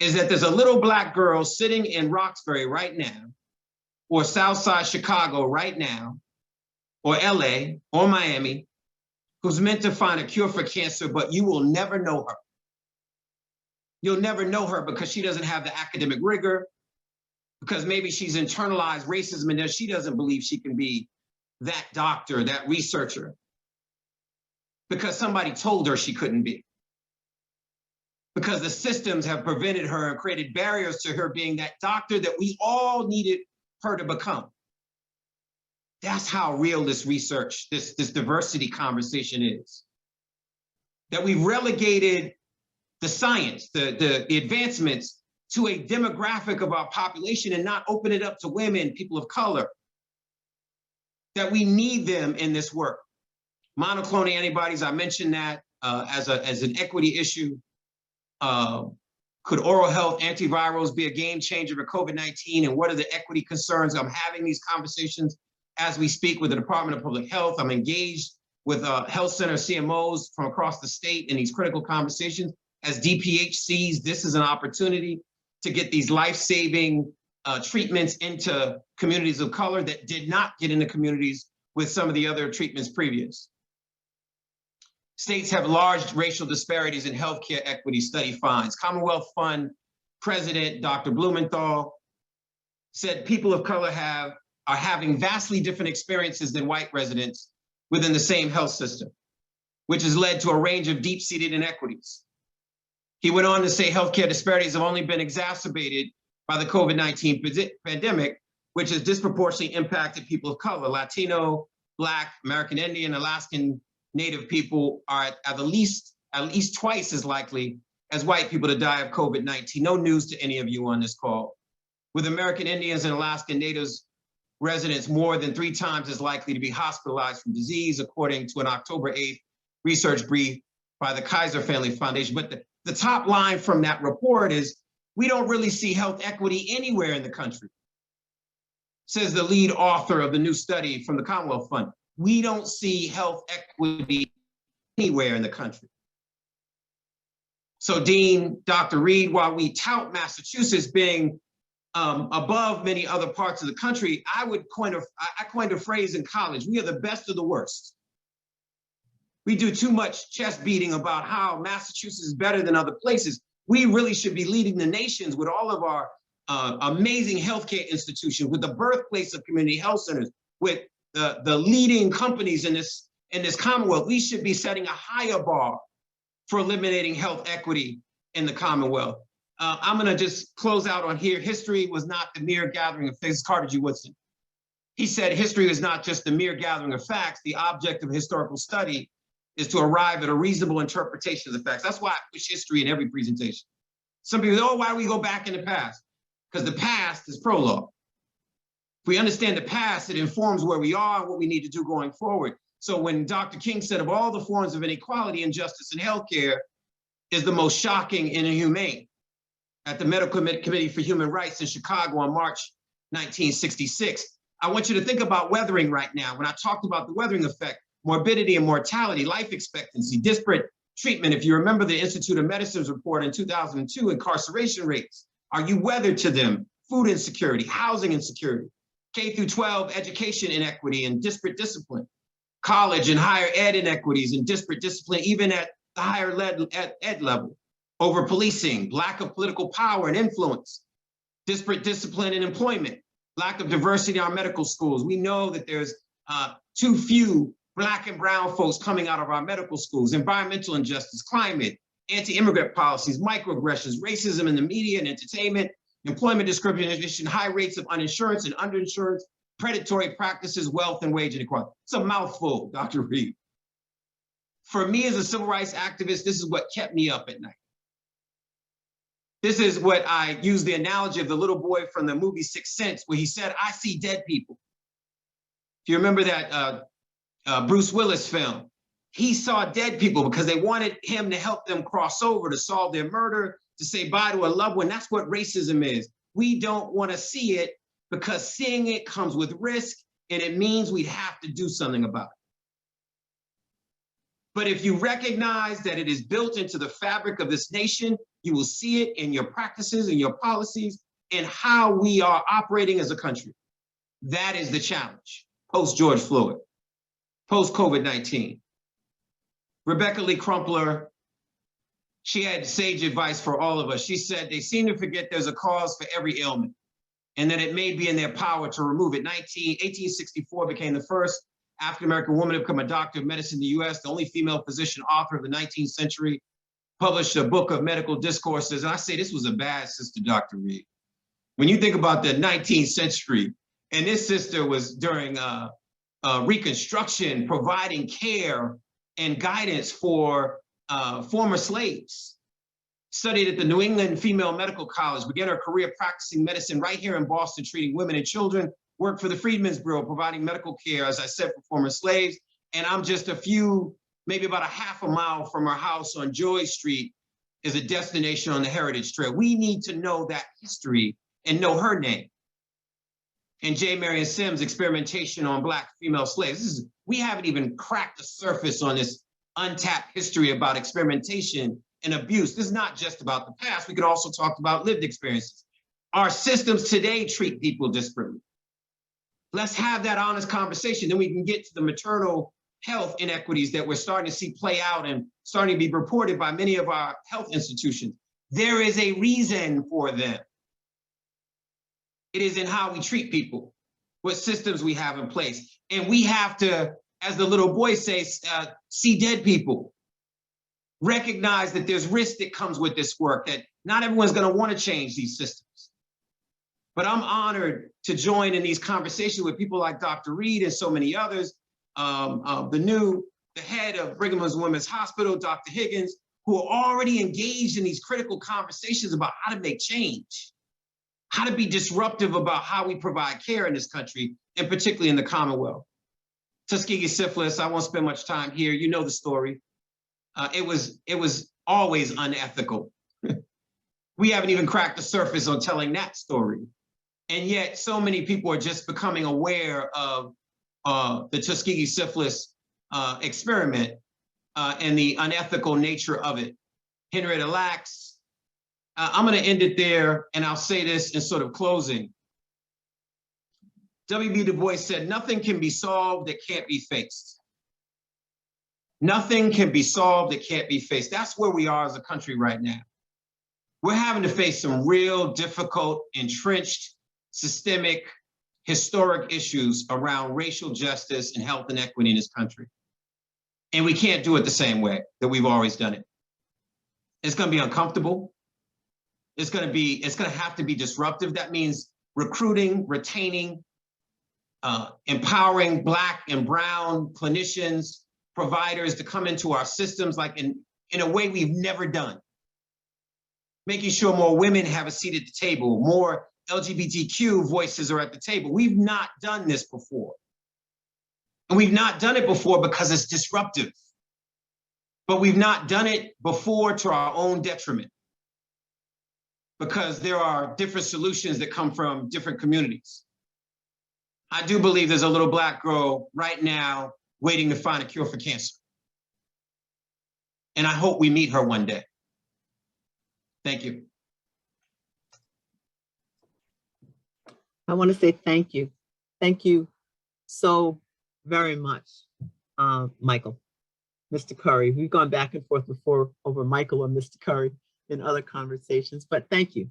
S3: is that there's a little Black girl sitting in Roxbury right now, or Southside Chicago right now, or LA or Miami, who's meant to find a cure for cancer, but you will never know her. You'll never know her because she doesn't have the academic rigor, because maybe she's internalized racism and she doesn't believe she can be that doctor, that researcher, because somebody told her she couldn't be. Because the systems have prevented her and created barriers to her being that doctor that we all needed her to become. That's how real this research, this diversity conversation is. that we've relegated the science, the advancements to a demographic of our population and not open it up to women, people of color, that we need them in this work. Monoclonal antibodies, I mentioned that as an equity issue. Could oral health antivirals be a game changer for COVID-19? And what are the equity concerns? I'm having these conversations as we speak with the Department of Public Health. I'm engaged with health center CMOs from across the state in these critical conversations. As DPH sees this is an opportunity to get these life-saving treatments into communities of color that did not get into communities with some of the other treatments previous. States have large racial disparities in healthcare equity, study finds. Commonwealth Fund President Dr. Blumenthal said people of color are having vastly different experiences than white residents within the same health system, which has led to a range of deep-seated inequities. He went on to say healthcare disparities have only been exacerbated by the COVID-19 pandemic, which has disproportionately impacted people of color. Latino, Black, American Indian, Alaskan Native people are at least twice as likely as white people to die of COVID-19. No news to any of you on this call. With American Indians and Alaskan Natives residents more than 3 times as likely to be hospitalized from disease, according to an October 8th research brief by the Kaiser Family Foundation. But the top line from that report is, we don't really see health equity anywhere in the country, says the lead author of the new study from the Commonwealth Fund. We don't see health equity anywhere in the country. So Dean, Dr. Reed, while we tout Massachusetts being above many other parts of the country, I coined a phrase in college: we are the best of the worst. We do too much chest beating about how Massachusetts is better than other places. We really should be leading the nations with all of our amazing healthcare institutions, with the birthplace of community health centers, with the leading companies in this Commonwealth. We should be setting a higher bar for eliminating health equity in the Commonwealth. I'm gonna just close out on here. History was not the mere gathering of facts. Carter G. Woodson. He said history is not just the mere gathering of facts. The object of historical study is to arrive at a reasonable interpretation of the facts. That's why I push history in every presentation. Some people say, oh, why do we go back in the past? Because the past is prologue. If we understand the past, it informs where we are and what we need to do going forward. So when Dr. King said of all the forms of inequality, injustice in healthcare is the most shocking and inhumane, at the Medical Committee for Human Rights in Chicago on March 1966, I want you to think about weathering right now. When I talked about the weathering effect, morbidity and mortality, life expectancy, disparate treatment. If you remember the Institute of Medicine's report in 2002, incarceration rates, are you weathered to them? Food insecurity, housing insecurity, K through 12 education inequity and disparate discipline, college and higher ed inequities and disparate discipline, even at the higher ed level, over policing, lack of political power and influence, disparate discipline and employment, lack of diversity in our medical schools. We know that there's too few Black and brown folks coming out of our medical schools, environmental injustice, climate, anti-immigrant policies, microaggressions, racism in the media and entertainment, employment discrimination, high rates of uninsurance and underinsurance, predatory practices, wealth and wage inequality. It's a mouthful, Dr. Reed. For me as a civil rights activist, this is what kept me up at night. This is what I use the analogy of the little boy from the movie Sixth Sense, where he said, I see dead people. If you remember that Bruce Willis film, he saw dead people because they wanted him to help them cross over, to solve their murder, to say bye to a loved one. That's what racism is. We don't want to see it because seeing it comes with risk and it means we'd have to do something about it. But if you recognize that it is built into the fabric of this nation, you will see it in your practices and your policies and how we are operating as a country. That is the challenge, post-George Floyd, post-COVID-19. Rebecca Lee Crumpler, she had sage advice for all of us. She said, they seem to forget there's a cause for every ailment and that it may be in their power to remove it. 1864 became the first African-American woman to become a doctor of medicine in the US, the only female physician author of the 19th century, published a book of medical discourses. And I say this was a bad sister, Dr. Reed. When you think about the 19th century, and this sister was during Reconstruction, providing care and guidance for former slaves, studied at the New England Female Medical College, began her career practicing medicine right here in Boston, treating women and children, worked for the Freedmen's Bureau, providing medical care, as I said, for former slaves. And I'm just a few, maybe about a half a mile from her house on Joy Street is a destination on the Heritage Trail. We need to know that history and know her name. And J. Marion Sims' experimentation on Black female slaves. We haven't even cracked the surface on this untapped history about experimentation and abuse. This is not just about the past. We could also talk about lived experiences. Our systems today treat people disparately. Let's have that honest conversation. Then we can get to the maternal health inequities that we're starting to see play out and starting to be reported by many of our health institutions. There is a reason for them. It is in how we treat people, what systems we have in place. And we have to, as the little boy says, see dead people. Recognize that there's risk that comes with this work, that not everyone's going to want to change these systems. But I'm honored to join in these conversations with people like Dr. Reed and so many others, the head of Brigham Women's Hospital, Dr. Higgins, who are already engaged in these critical conversations about how to make change, how to be disruptive about how we provide care in this country, and particularly in the Commonwealth. Tuskegee syphilis, I won't spend much time here. You know the story. It was always unethical. We haven't even cracked the surface on telling that story. And yet so many people are just becoming aware of the Tuskegee syphilis experiment and the unethical nature of it. Henrietta Lacks. I'm going to end it there, and I'll say this in sort of closing. W.B. Du Bois said, nothing can be solved that can't be faced. Nothing can be solved that can't be faced. That's where we are as a country right now. We're having to face some real difficult, entrenched, systemic, historic issues around racial justice and health inequity in this country. And we can't do it the same way that we've always done it. It's going to be uncomfortable. It's going to have to be disruptive. That means recruiting, retaining, empowering Black and brown clinicians, providers to come into our systems like in a way we've never done. Making sure more women have a seat at the table, more LGBTQ voices are at the table. We've not done this before. And we've not done it before because it's disruptive. But we've not done it before to our own detriment, because there are different solutions that come from different communities. I do believe there's a little Black girl right now waiting to find a cure for cancer. And I hope we meet her one day. Thank you.
S2: I want to say thank you. Thank you so very much, Michael, Mr. Curry. We've gone back and forth before over Michael or Mr. Curry in other conversations, but thank you.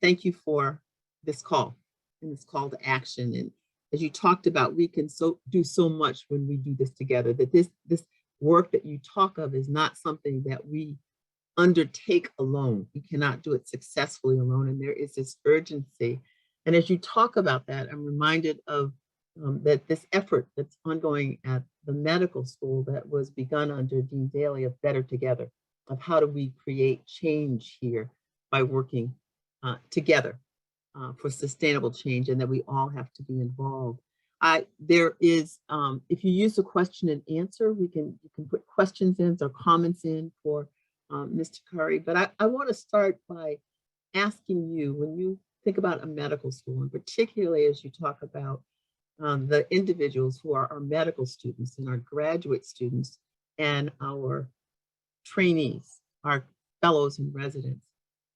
S2: Thank you for this call and this call to action. And as you talked about, we can do so much when we do this together, that this work that you talk of is not something that we undertake alone. We cannot do it successfully alone. And there is this urgency. And as you talk about that, I'm reminded of that this effort that's ongoing at the medical school that was begun under Dean Daly of Better Together, of how do we create change here by working together for sustainable change, and that we all have to be involved. There is, if you use a question and answer, you can put questions in or comments in for Mr. Curry, but I want to start by asking you, when you think about a medical school, and particularly as you talk about the individuals who are our medical students and our graduate students and our trainees, our fellows and residents,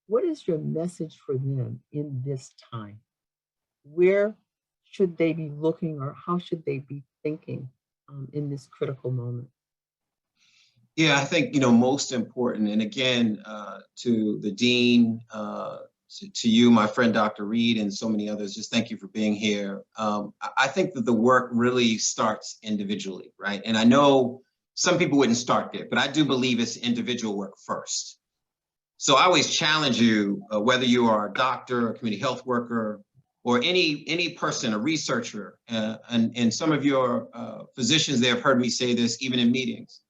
S2: what is your message for them in this time? Where should they be looking, or how should they be thinking in this critical moment?
S3: Yeah, I think, most important, and again, to the dean, to you, my friend, Dr. Reed, and so many others, just thank you for being here. I think that the work really starts individually, right? And I know some people wouldn't start there, but I do believe it's individual work first. So I always challenge you, whether you are a doctor, a community health worker, or any person, a researcher, and some of your physicians there have heard me say this even in meetings.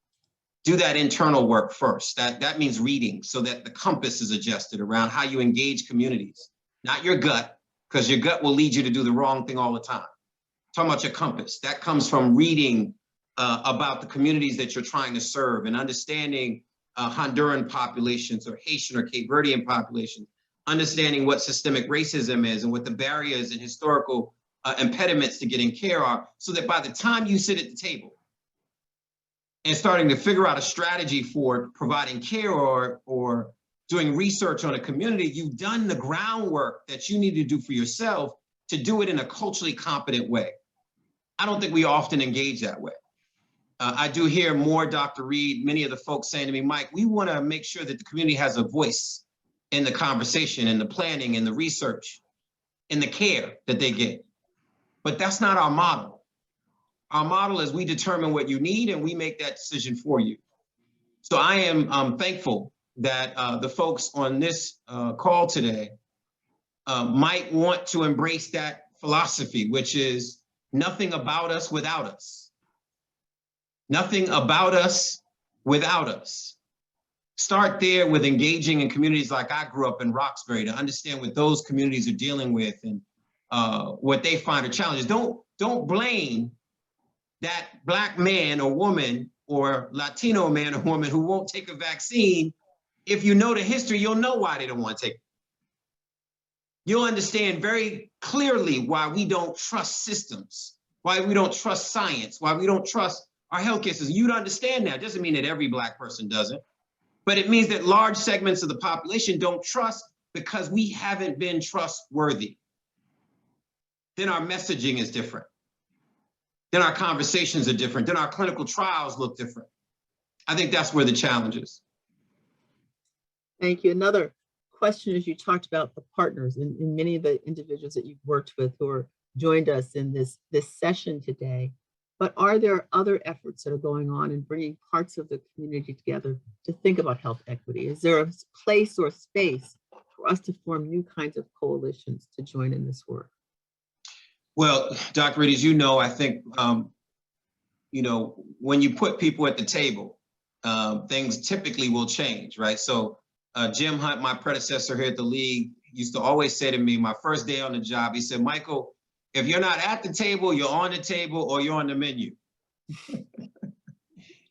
S3: do that internal work first. That means reading, so that the compass is adjusted around how you engage communities, not your gut, because your gut will lead you to do the wrong thing all the time. Talking about your compass, that comes from reading about the communities that you're trying to serve and understanding Honduran populations or Haitian or Cape Verdean populations, understanding what systemic racism is and what the barriers and historical impediments to getting care are, so that by the time you sit at the table and starting to figure out a strategy for providing care or doing research on a community, you've done the groundwork that you need to do for yourself to do it in a culturally competent way. I don't think we often engage that way. I do hear more, Dr. Reed, many of the folks saying to me, Mike, we want to make sure that the community has a voice in the conversation, in the planning, in the research, in the care that they get. But that's not our model. Our model is we determine what you need and we make that decision for you. So I am thankful that the folks on this call today might want to embrace that philosophy, which is nothing about us without us. Nothing about us without us. Start there with engaging in communities like I grew up in Roxbury to understand what those communities are dealing with and what they find are challenges. Don't blame that Black man or woman or Latino man or woman who won't take a vaccine. If you know the history, you'll know why they don't want to take it. You'll understand very clearly why we don't trust systems, why we don't trust science, why we don't trust our healthcare system. You'd understand that. It doesn't mean that every Black person doesn't, but it means that large segments of the population don't trust because we haven't been trustworthy. Then our messaging is different. Then our conversations are different. Then our clinical trials look different. I think that's where the challenge is.
S2: Thank you. Another question is, you talked about the partners and many of the individuals that you've worked with who are joined us in this session today. But are there other efforts that are going on in bringing parts of the community together to think about health equity? Is there a place or space for us to form new kinds of coalitions to join in this work?
S3: Well, Dr. Reed, as you know, I think, when you put people at the table, things typically will change, right? So Jim Hunt, my predecessor here at the league, used to always say to me, my first day on the job, he said, Michael, if you're not at the table, you're on the table or you're on the menu.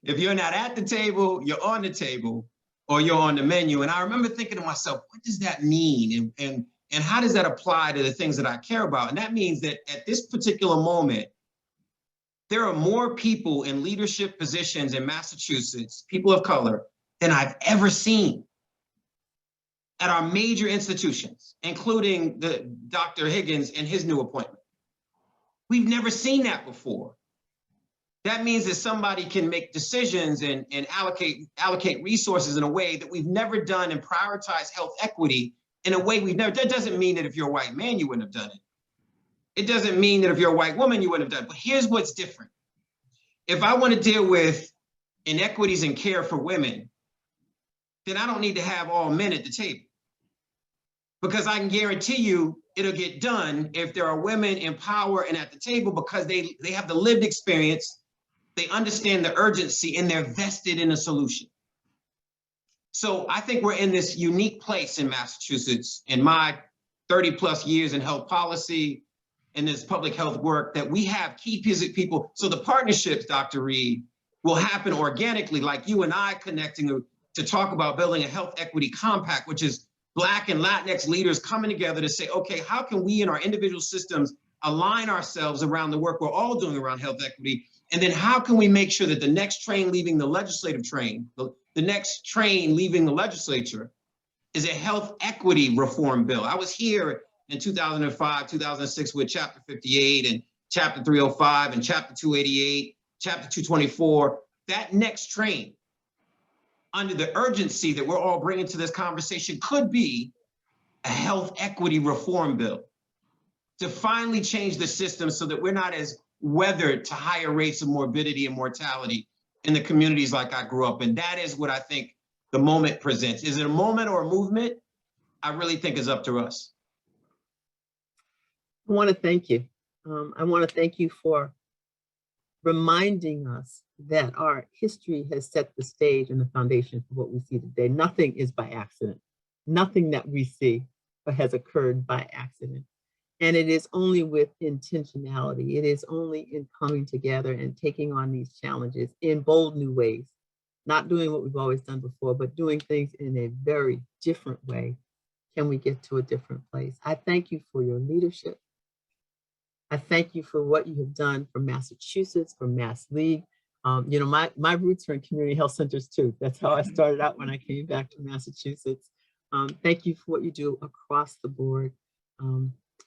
S3: If you're not at the table, you're on the table or you're on the menu. And I remember thinking to myself, what does that mean? And how does that apply to the things that I care about? And that means that at this particular moment, there are more people in leadership positions in Massachusetts, people of color, than I've ever seen at our major institutions, including Dr. Higgins and his new appointment. We've never seen that before. That means that somebody can make decisions and allocate resources in a way that we've never done and prioritize health equity in a way we've never. That doesn't mean that if you're a white man, you wouldn't have done it. It doesn't mean that if you're a white woman, you wouldn't have done it. But here's what's different. If I want to deal with inequities in care for women, then I don't need to have all men at the table. Because I can guarantee you it'll get done if there are women in power and at the table, because they have the lived experience, they understand the urgency, and they're vested in a solution. So I think we're in this unique place in Massachusetts, in my 30 plus years in health policy, in this public health work, that we have key people. So the partnerships, Dr. Reed, will happen organically, like you and I connecting to talk about building a health equity compact, which is Black and Latinx leaders coming together to say, okay, how can we in our individual systems align ourselves around the work we're all doing around health equity? And then how can we make sure that the next train leaving the legislative train, the next train leaving the legislature, is a health equity reform bill? I was here in 2005, 2006 with Chapter 58 and Chapter 305 and Chapter 288, Chapter 224. That next train, under the urgency that we're all bringing to this conversation, could be a health equity reform bill to finally change the system so that we're not as weathered to higher rates of morbidity and mortality in the communities like I grew up in. That is what I think the moment presents. Is it a moment or a movement? I really think it's up to us.
S2: I want to thank you. I want to thank you for reminding us that our history has set the stage and the foundation for what we see today. Nothing is by accident. Nothing that we see has occurred by accident. And it is only with intentionality. It is only in coming together and taking on these challenges in bold new ways, not doing what we've always done before, but doing things in a very different way, can we get to a different place. I thank you for your leadership. I thank you for what you have done for Massachusetts, for Mass League. You know, my roots are in community health centers too. That's how I started out when I came back to Massachusetts. Thank you for what you do across the board,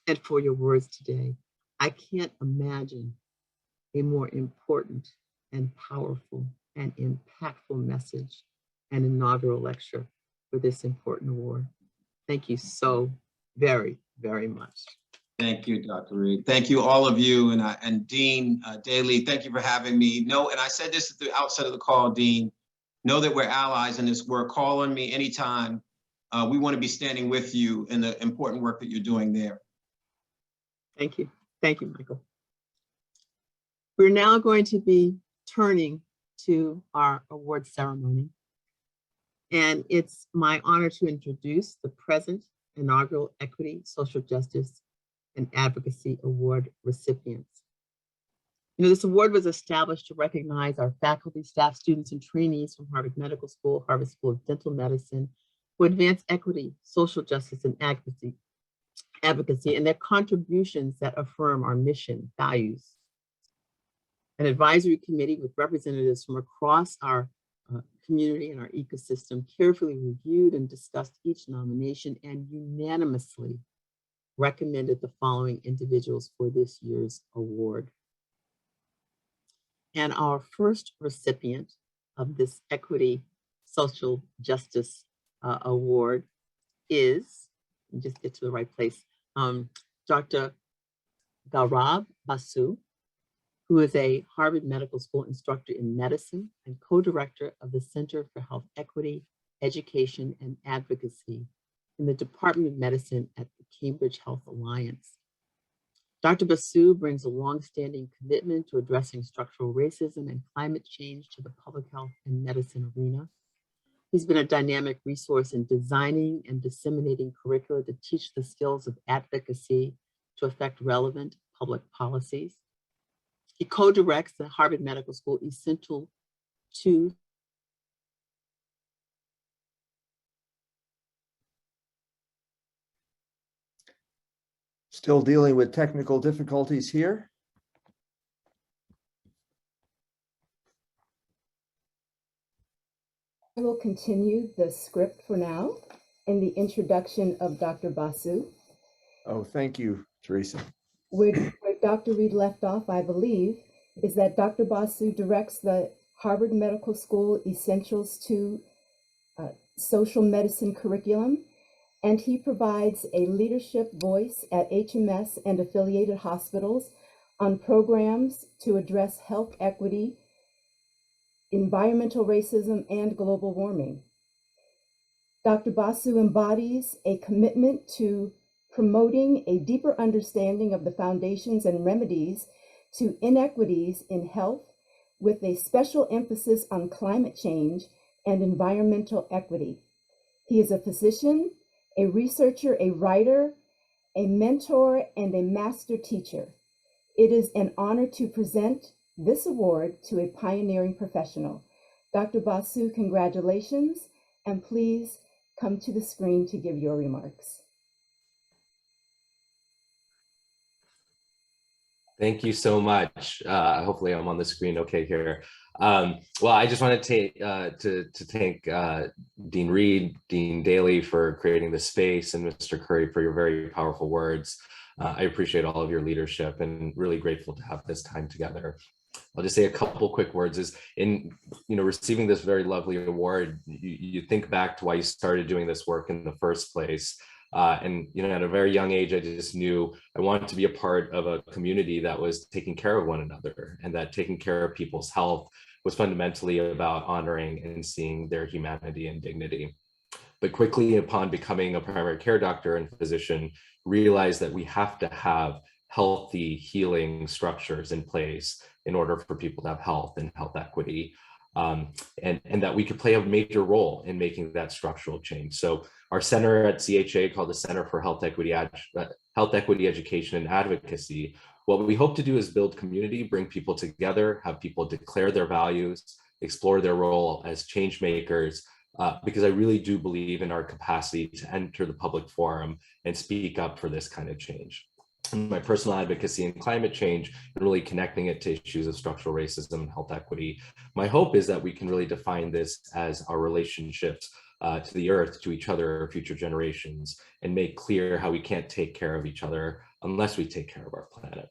S2: and for your words today. I can't imagine a more important and powerful and impactful message and inaugural lecture for this important award. Thank you so very, very much.
S3: Thank you, Dr. Reed. Thank you, all of you, and Dean Daly, thank you for having me. No, and I said this at the outset of the call, Dean, know that we're allies in this work. Call on me anytime. We want to be standing with you in the important work that you're doing there.
S2: Thank you. Thank you, Michael. We're now going to be turning to our award ceremony. And it's my honor to introduce the present inaugural Equity, Social Justice, and Advocacy Award recipients. You know, this award was established to recognize our faculty, staff, students, and trainees from Harvard Medical School, Harvard School of Dental Medicine, who advance equity, social justice, and advocacy, and their contributions that affirm our mission, values. An advisory committee with representatives from across our community and our ecosystem carefully reviewed and discussed each nomination and unanimously recommended the following individuals for this year's award. And our first recipient of this Equity, Social Justice Award is, let me just get to the right place, Dr. Gaurab Basu, who is a Harvard Medical School instructor in medicine and co-director of the Center for Health Equity, Education, and Advocacy in the Department of Medicine at the Cambridge Health Alliance. Dr. Basu brings a longstanding commitment to addressing structural racism and climate change to the public health and medicine arena. He's been a dynamic resource in designing and disseminating curricula to teach the skills of advocacy to affect relevant public policies. He co-directs the Harvard Medical School Essential to
S1: Still dealing with technical difficulties here.
S4: I will continue the script for now in the introduction of Dr. Basu.
S1: Oh, thank you, Teresa.
S4: Where Dr. Reed left off, I believe, is that Dr. Basu directs the Harvard Medical School Essentials to Social Medicine curriculum, and he provides a leadership voice at HMS and affiliated hospitals on programs to address health equity, environmental racism, and global warming. Dr. Basu embodies a commitment to promoting a deeper understanding of the foundations and remedies to inequities in health, with a special emphasis on climate change and environmental equity. He is a physician, a researcher, a writer, a mentor, and a master teacher. It is an honor to present this award to a pioneering professional. Dr. Basu, congratulations, and please come to the screen to give your remarks.
S5: Thank you so much. Hopefully I'm on the screen okay here. Well, I just want to thank Dean Reed, Dean Daly for creating the space, and Mr. Curry for your very powerful words. I appreciate all of your leadership and really grateful to have this time together. I'll just say a couple quick words. Is in receiving this very lovely award, you think back to why you started doing this work in the first place. And at a very young age, I just knew I wanted to be a part of a community that was taking care of one another, and that taking care of people's health was fundamentally about honoring and seeing their humanity and dignity. But quickly upon becoming a primary care doctor and physician, realized that we have to have healthy healing structures in place in order for people to have health and health equity, and that we could play a major role in making that structural change. So our center at CHA, called the Center for Health Equity Education and Advocacy, what we hope to do is build community, bring people together, have people declare their values, explore their role as change makers, because I really do believe in our capacity to enter the public forum and speak up for this kind of change. And my personal advocacy and climate change, and really connecting it to issues of structural racism and health equity. My hope is that we can really define this as our relationships to the earth, to each other, future generations, and make clear how we can't take care of each other unless we take care of our planet.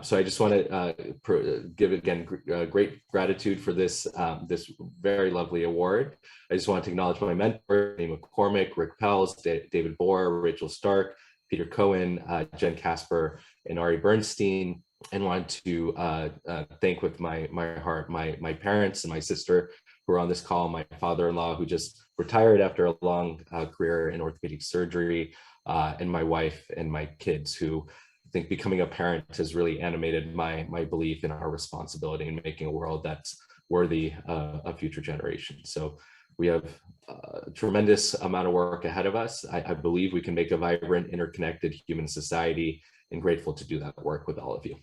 S5: So I just want to give again great gratitude for this this very lovely award. I just want to acknowledge my mentors, Amy McCormick, Rick Pels, David Bohr, Rachel Stark, Peter Cohen, Jen Casper, and Ari Bernstein, and want to thank with my heart my parents and my sister who are on this call, my father-in-law who just retired after a long career in orthopedic surgery, and my wife and my kids who I think becoming a parent has really animated my belief in our responsibility in making a world that's worthy of future generations. So we have a tremendous amount of work ahead of us. I believe we can make a vibrant, interconnected human society, and grateful to do that work with all of you.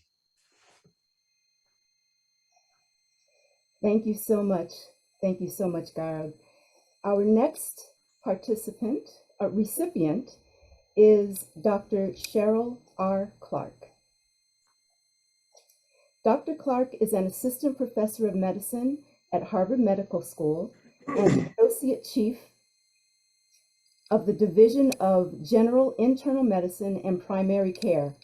S4: Thank you so much. Thank you so much, Gaurab. Our next recipient is Dr. Cheryl R. Clark. Dr. Clark is an assistant professor of medicine at Harvard Medical School and associate chief of the Division of General Internal Medicine and Primary Care,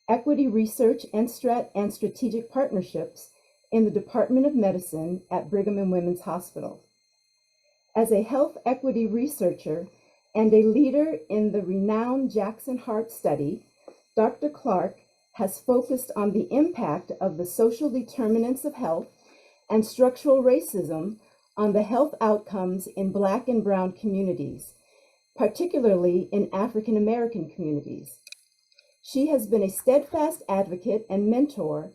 S4: Equity Research and Strategic Partnerships in the Department of Medicine at Brigham and Women's Hospital. As a health equity researcher and a leader in the renowned Jackson Heart Study, Dr. Clark has focused on the impact of the social determinants of health and structural racism on the health outcomes in Black and Brown communities, particularly in African American communities. She has been a steadfast advocate and mentor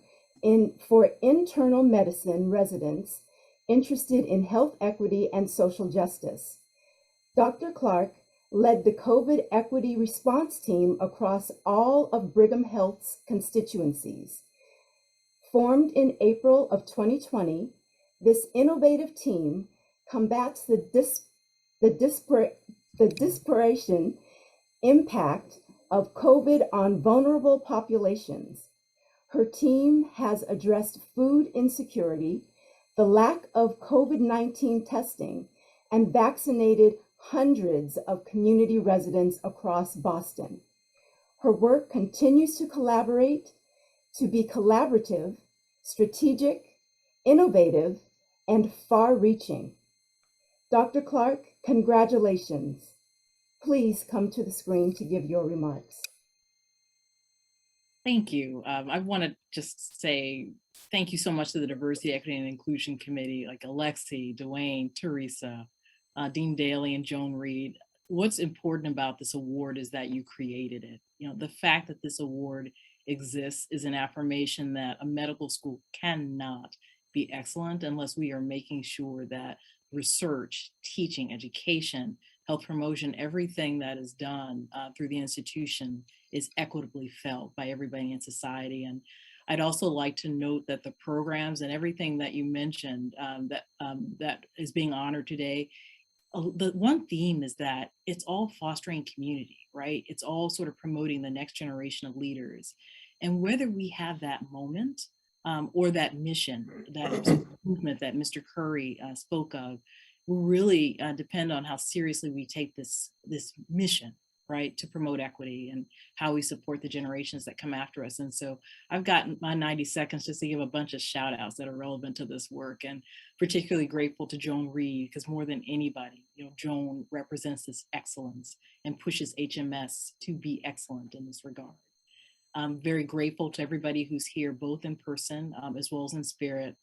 S4: for internal medicine residents interested in health equity and social justice. Dr. Clark led the COVID equity response team across all of Brigham Health's constituencies. Formed in April of 2020, this innovative team combats the disparate impact of COVID on vulnerable populations. Her team has addressed food insecurity, the lack of COVID-19 testing, and vaccinated hundreds of community residents across Boston. Her work continues to be collaborative, strategic, innovative, and far-reaching. Dr. Clark, congratulations. Please come to the screen to give your remarks.
S6: Thank you. I want to just say thank you so much to the Diversity, Equity, and Inclusion Committee, like Alexi, Dwayne, Teresa, Dean Daly, and Joan Reed. What's important about this award is that you created it. You know, the fact that this award exists is an affirmation that a medical school cannot be excellent unless we are making sure that research, teaching, education, health promotion, everything that is done through the institution is equitably felt by everybody in society. And I'd also like to note that the programs and everything that you mentioned that is being honored today, the one theme is that it's all fostering community, right? It's all sort of promoting the next generation of leaders. And whether we have that moment or that mission, that movement that Mr. Curry spoke of, will really depend on how seriously we take this mission, right, to promote equity and how we support the generations that come after us. And so I've got my 90 seconds just to give a bunch of shout outs that are relevant to this work, and particularly grateful to Joan Reed, because more than anybody, you know, Joan represents this excellence and pushes HMS to be excellent in this regard. I'm very grateful to everybody who's here, both in person as well as in spirit,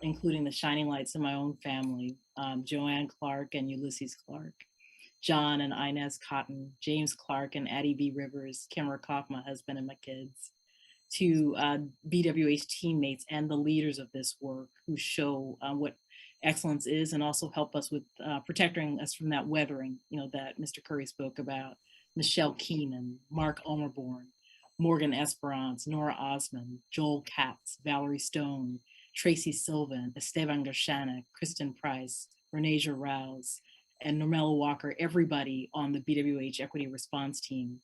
S6: including the shining lights in my own family, Joanne Clark and Ulysses Clark, John and Inez Cotton, James Clark and Addie B. Rivers, Kimmer Koff, my husband and my kids, to BWH teammates and the leaders of this work who show what excellence is and also help us with protecting us from that weathering, that Mr. Curry spoke about. Michelle Keenan, Mark Ulmerborn, Morgan Esperance, Nora Osmond, Joel Katz, Valerie Stone, Tracy Sylvan, Esteban Gershanek, Kristen Price, Renasia Rouse, and Normella Walker, everybody on the BWH Equity Response Team,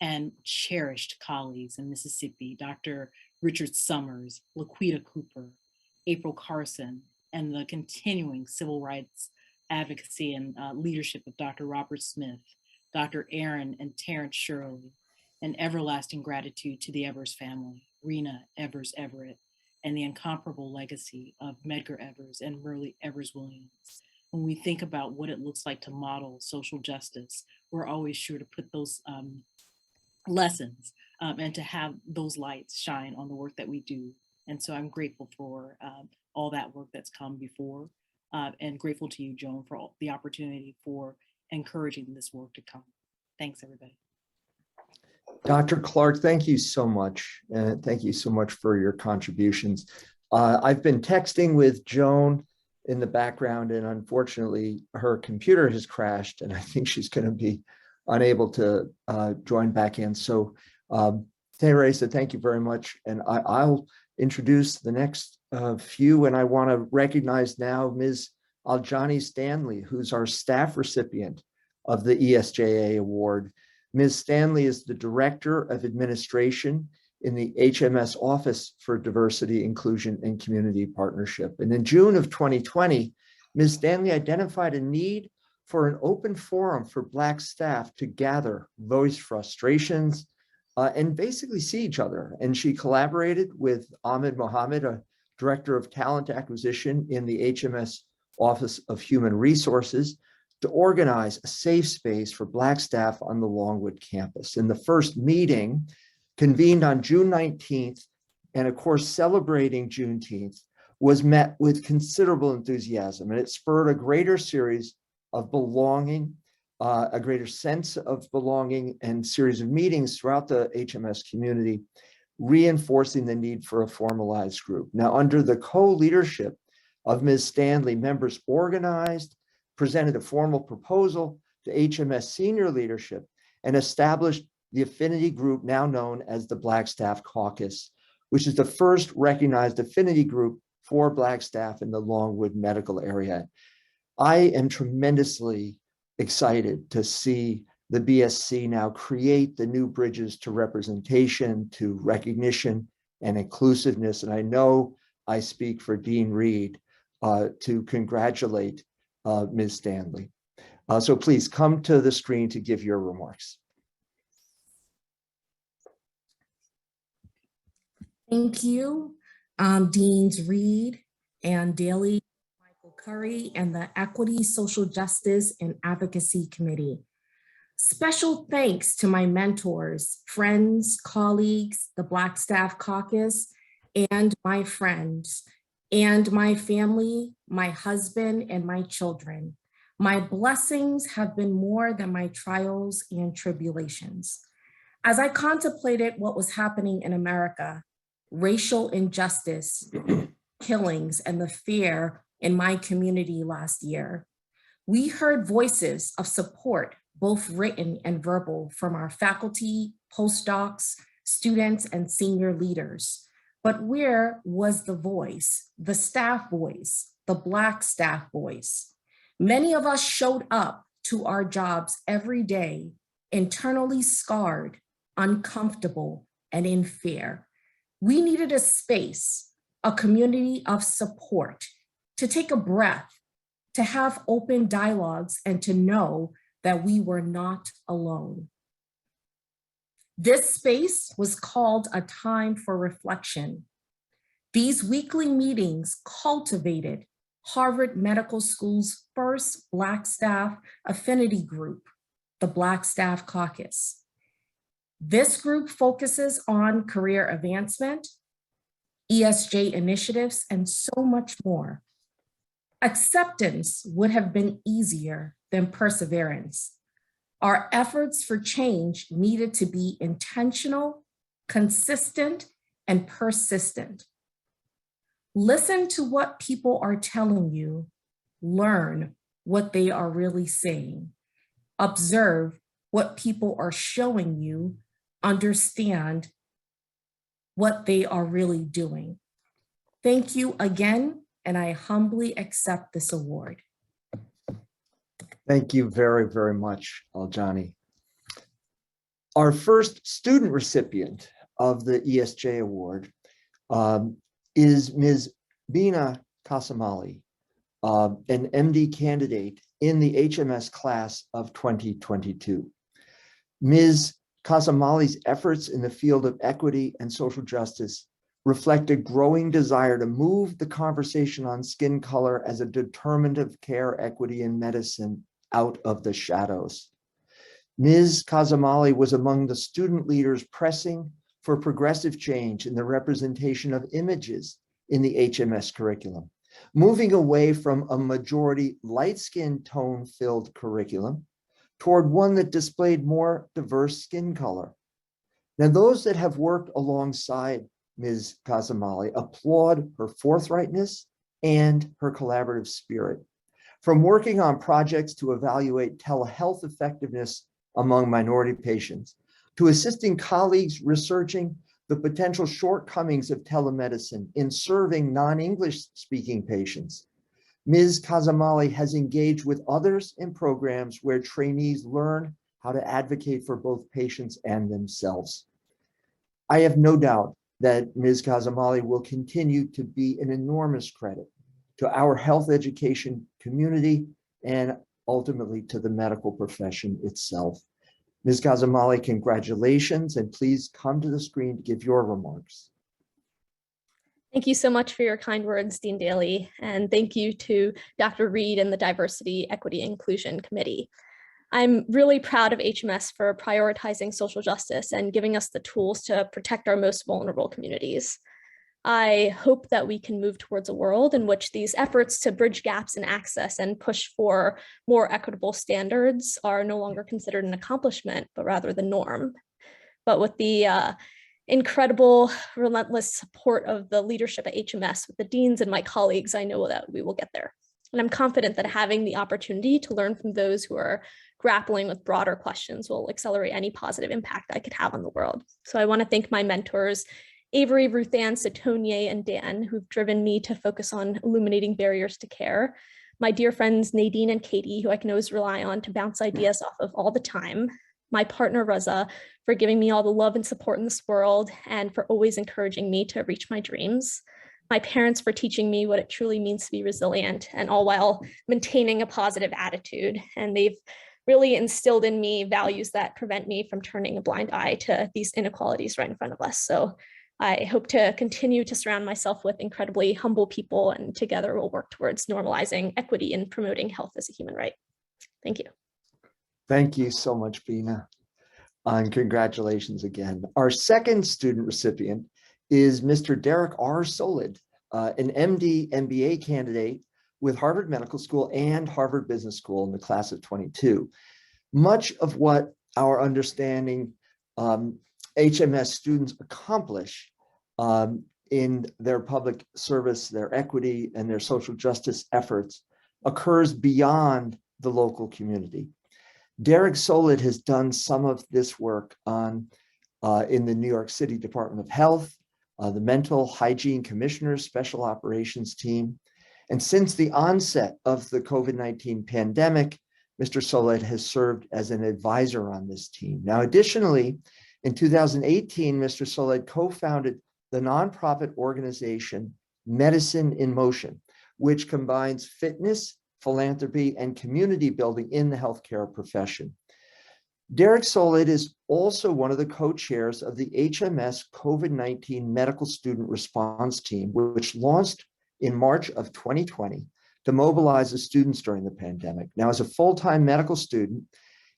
S6: and cherished colleagues in Mississippi, Dr. Richard Summers, Laquita Cooper, April Carson, and the continuing civil rights advocacy and leadership of Dr. Robert Smith, Dr. Aaron and Terrence Shirley, and everlasting gratitude to the Evers family, Rena Evers Everett, and the incomparable legacy of Medgar Evers and Merle Evers Williams. When we think about what it looks like to model social justice, we're always sure to put those lessons and to have those lights shine on the work that we do. And so I'm grateful for all that work that's come before and grateful to you, Joan, for all the opportunity for encouraging this work to come. Thanks, everybody.
S1: Dr. Clark, thank you so much. Thank you so much for your contributions. I've been texting with Joan in the background, and unfortunately her computer has crashed and I think she's going to be unable to join back in. So Teresa, thank you very much. And I'll introduce the next few, and I want to recognize now Ms. Aljani Stanley, who's our staff recipient of the ESJA Award. Ms. Stanley is the Director of Administration in the HMS Office for Diversity, Inclusion, and Community Partnership. And in June of 2020, Ms. Stanley identified a need for an open forum for Black staff to gather, voice frustrations, and basically see each other. And she collaborated with Ahmed Mohammed, a Director of Talent Acquisition in the HMS Office of Human Resources, to organize a safe space for Black staff on the Longwood campus. And the first meeting, convened on June 19th, and of course celebrating Juneteenth, was met with considerable enthusiasm, and it spurred a greater series of belonging, a greater sense of belonging, and series of meetings throughout the HMS community, reinforcing the need for a formalized group. Now, under the co-leadership of Ms. Stanley, members organized, presented a formal proposal to HMS senior leadership, and established the affinity group now known as the Black Staff Caucus, which is the first recognized affinity group for Black staff in the Longwood medical area. I am tremendously excited to see the BSC now create the new bridges to representation, to recognition and inclusiveness. And I know I speak for Dean Reed to congratulate Ms. Stanley. So please come to the screen to give your remarks.
S7: Thank you, Deans Reed and Daly, Michael Curry, and the Equity, Social Justice, and Advocacy Committee. Special thanks to my mentors, friends, colleagues, the Black Staff Caucus, and my friends, and my family, my husband, and my children. My blessings have been more than my trials and tribulations. As I contemplated what was happening in America, racial injustice, killings, and the fear in my community last year, we heard voices of support, both written and verbal, from our faculty, postdocs, students, and senior leaders. But where was the voice, the staff voice, the Black staff voice? Many of us showed up to our jobs every day, internally scarred, uncomfortable, and in fear. We needed a space, a community of support, to take a breath, to have open dialogues, and to know that we were not alone. This space was called a time for reflection. These weekly meetings cultivated Harvard Medical School's first Black staff affinity group, the Black Staff Caucus. This group focuses on career advancement, ESJ initiatives, and so much more. Acceptance would have been easier than perseverance. Our efforts for change needed to be intentional, consistent, and persistent. Listen to what people are telling you. Learn what they are really saying. Observe what people are showing you. Understand what they are really doing. Thank you again, and I humbly accept this award.
S1: Thank you very, very much, Aljani. Our first student recipient of the ESJ Award is Ms. Bina Kasamali, an MD candidate in the HMS class of 2022. Ms. Kasamali's efforts in the field of equity and social justice reflect a growing desire to move the conversation on skin color as a determinant of care, equity, and medicine out of the shadows. Ms. Kasamali was among the student leaders pressing for progressive change in the representation of images in the HMS curriculum, moving away from a majority light-skin tone-filled curriculum toward one that displayed more diverse skin color. Now, those that have worked alongside Ms. Kasamali applaud her forthrightness and her collaborative spirit. From working on projects to evaluate telehealth effectiveness among minority patients, to assisting colleagues researching the potential shortcomings of telemedicine in serving non-English speaking patients, Ms. Kasamali has engaged with others in programs where trainees learn how to advocate for both patients and themselves. I have no doubt that Ms. Kasamali will continue to be an enormous credit to our health education community and ultimately to the medical profession itself. Ms. Kasamali, congratulations, and please come to the screen to give your remarks.
S8: Thank you so much for your kind words, Dean Daly, and thank you to Dr. Reed and the Diversity, Equity, and Inclusion Committee. I'm really proud of HMS for prioritizing social justice and giving us the tools to protect our most vulnerable communities. I hope that we can move towards a world in which these efforts to bridge gaps in access and push for more equitable standards are no longer considered an accomplishment, but rather the norm. But with the incredible, relentless support of the leadership at HMS, with the deans and my colleagues, I know that we will get there. And I'm confident that having the opportunity to learn from those who are grappling with broader questions will accelerate any positive impact I could have on the world. So I want to thank my mentors, Avery, Ruthann, Satonia, and Dan, who've driven me to focus on illuminating barriers to care. My dear friends, Nadine and Katie, who I can always rely on to bounce ideas off of all the time. My partner, Reza, for giving me all the love and support in this world and for always encouraging me to reach my dreams. My parents for teaching me what it truly means to be resilient, and all while maintaining a positive attitude. And they've really instilled in me values that prevent me from turning a blind eye to these inequalities right in front of us. So I hope to continue to surround myself with incredibly humble people, and together we'll work towards normalizing equity and promoting health as a human right. Thank you.
S1: Thank you so much, Bina, and congratulations again. Our second student recipient is Mr. Derek R. Solid, an MD MBA candidate with Harvard Medical School and Harvard Business School in the class of 22. Much of what our understanding HMS students accomplish in their public service, their equity, and their social justice efforts occurs beyond the local community. Derek Solid has done some of this work in the New York City Department of Health, the Mental Hygiene Commissioner's Special Operations Team. And since the onset of the COVID-19 pandemic, Mr. Solid has served as an advisor on this team. Now, additionally, in 2018, Mr. Solid co-founded the nonprofit organization Medicine in Motion, which combines fitness, philanthropy, and community building in the healthcare profession. Derek Solid is also one of the co-chairs of the HMS COVID-19 Medical Student Response Team, which launched in March of 2020 to mobilize the students during the pandemic. Now, as a full-time medical student,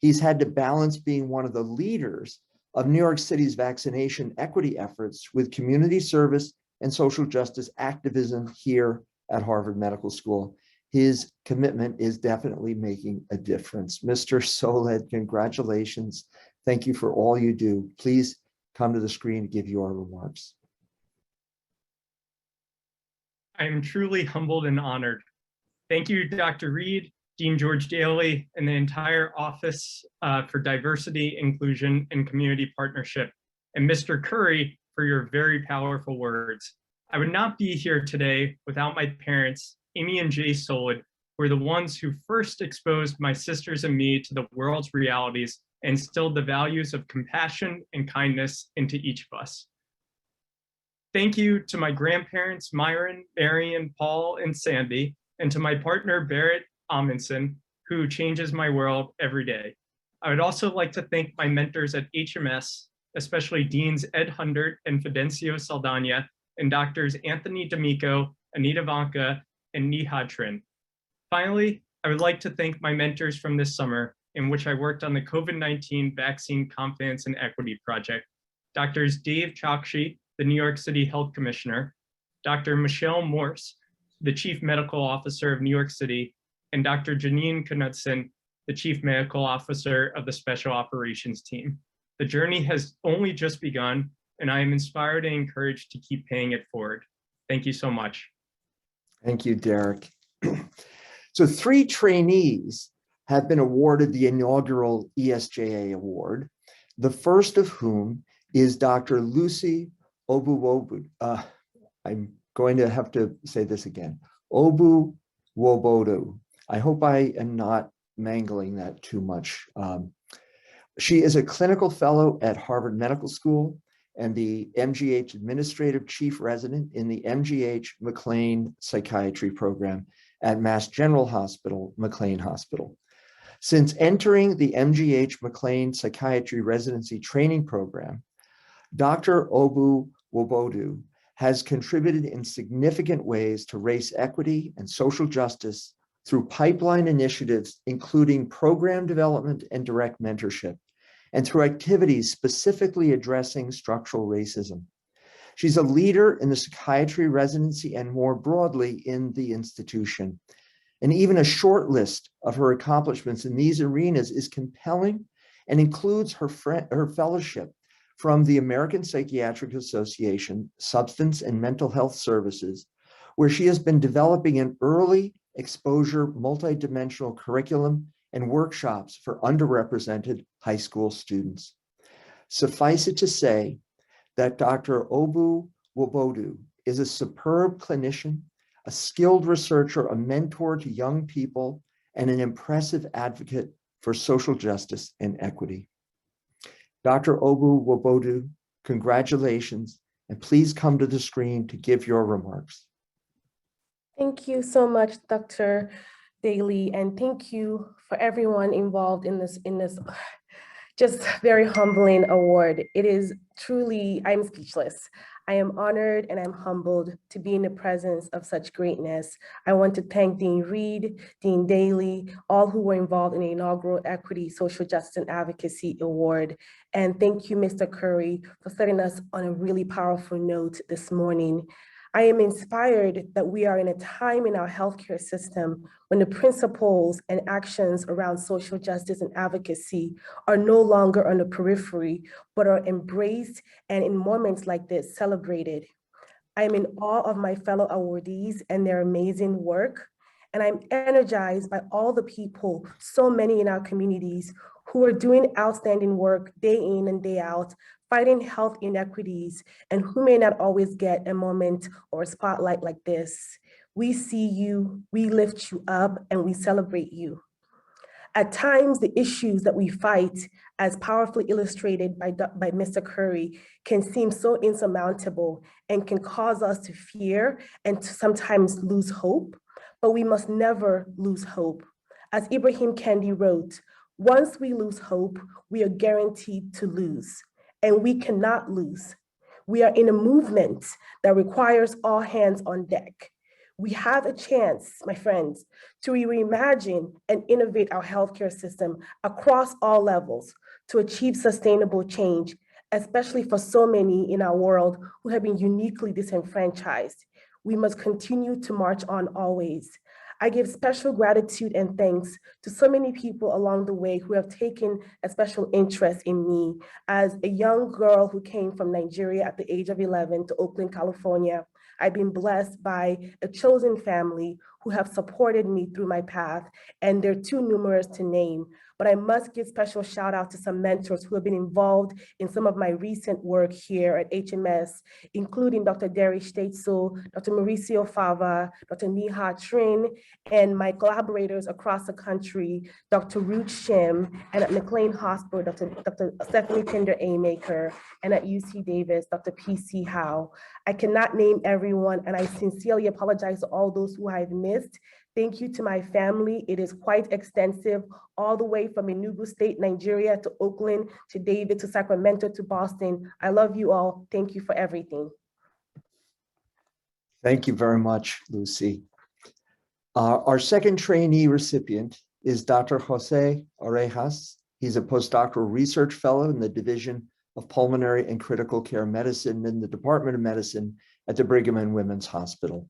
S1: he's had to balance being one of the leaders of New York City's vaccination equity efforts with community service and social justice activism here at Harvard Medical School. His commitment is definitely making a difference. Mr. Solid, congratulations. Thank you for all you do. Please come to the screen to give your remarks.
S9: I am truly humbled and honored. Thank you, Dr. Reed, Dean George Daly, and the entire Office for Diversity, Inclusion, and Community Partnership, and Mr. Curry for your very powerful words. I would not be here today without my parents, Amy and Jay Solid, who were the ones who first exposed my sisters and me to the world's realities and instilled the values of compassion and kindness into each of us. Thank you to my grandparents, Myron, Marion, Paul, and Sandy, and to my partner, Barrett Amundsen, who changes my world every day. I would also like to thank my mentors at HMS, especially Deans Ed Hundert and Fidencio Saldana, and Doctors Anthony D'Amico, Anita Vanca, and Nihad Trin. Finally, I would like to thank my mentors from this summer, in which I worked on the COVID-19 Vaccine Confidence and Equity Project, Doctors Dave Chokshi, the New York City Health Commissioner, Dr. Michelle Morse, the Chief Medical Officer of New York City, and Dr. Janine Knudsen, the Chief Medical Officer of the Special Operations Team. The journey has only just begun, and I am inspired and encouraged to keep paying it forward. Thank you so much.
S1: Thank you, Derek. So 3 trainees have been awarded the inaugural ESJA award, the first of whom is Dr. Lucy Obuwobu. I'm going to have to say this again. Obuwobodu. I hope I am not mangling that too much. She is a clinical fellow at Harvard Medical School and the MGH Administrative Chief Resident in the MGH McLean Psychiatry Program at Mass General Hospital, McLean Hospital. Since entering the MGH McLean Psychiatry Residency Training Program, Dr. Obuwobodu has contributed in significant ways to race equity and social justice through pipeline initiatives, including program development and direct mentorship, and through activities specifically addressing structural racism. She's a leader in the psychiatry residency and more broadly in the institution. And even a short list of her accomplishments in these arenas is compelling and includes her fellowship from the American Psychiatric Association Substance and Mental Health Services, where she has been developing an early exposure multidimensional curriculum and workshops for underrepresented high school students. Suffice it to say that Dr. Obuwobodu is a superb clinician, a skilled researcher, a mentor to young people, and an impressive advocate for social justice and equity. Dr. Obuwobodu, congratulations, and please come to the screen to give your remarks.
S10: Thank you so much, Dr. Daly, and thank you for everyone involved in this just very humbling award. It is truly, I'm speechless. I am honored and I'm humbled to be in the presence of such greatness. I want to thank Dean Reed, Dean Daly, all who were involved in the inaugural Equity, Social Justice and Advocacy Award. And thank you, Mr. Curry, for setting us on a really powerful note this morning. I am inspired that we are in a time in our healthcare system when the principles and actions around social justice and advocacy are no longer on the periphery, but are embraced and in moments like this celebrated. I am in awe of my fellow awardees and their amazing work. And I'm energized by all the people, so many in our communities, who are doing outstanding work day in and day out, fighting health inequities, and who may not always get a moment or a spotlight like this. We see you, we lift you up, and we celebrate you. At times, the issues that we fight, as powerfully illustrated by Mr. Curry, can seem so insurmountable and can cause us to fear and to sometimes lose hope, but we must never lose hope. As Ibrahim Kendi wrote, once we lose hope, we are guaranteed to lose. And we cannot lose. We are in a movement that requires all hands on deck. We have a chance, my friends, to reimagine and innovate our healthcare system across all levels to achieve sustainable change, especially for so many in our world who have been uniquely disenfranchised. We must continue to march on always. I give special gratitude and thanks to so many people along the way who have taken a special interest in me. As a young girl who came from Nigeria at the age of 11 to Oakland, California, I've been blessed by a chosen family who have supported me through my path, and they're too numerous to name. But I must give special shout out to some mentors who have been involved in some of my recent work here at HMS, including Dr. Derry Stetzel, Dr. Mauricio Fava, Dr. Neha Trin, and my collaborators across the country, Dr. Ruth Shim, and at McLean Hospital, Dr. Stephanie Pinder Amaker, and at UC Davis, Dr. PC Howe. I cannot name everyone, and I sincerely apologize to all those who I've missed. Thank you to my family. It is quite extensive, all the way from Enugu State, Nigeria, to Oakland, to David, to Sacramento, to Boston. I love you all. Thank you for everything.
S1: Thank you very much, Lucy. Our second trainee recipient is Dr. Jose Orejas. He's a postdoctoral research fellow in the Division of Pulmonary and Critical Care Medicine in the Department of Medicine at the Brigham and Women's Hospital.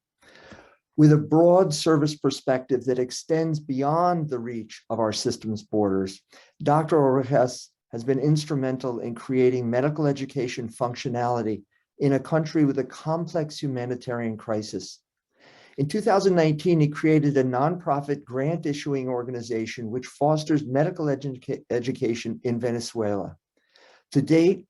S1: With a broad service perspective that extends beyond the reach of our system's borders, Dr. Orejas has been instrumental in creating medical education functionality in a country with a complex humanitarian crisis. In 2019, he created a nonprofit grant issuing organization which fosters medical education in Venezuela. To date,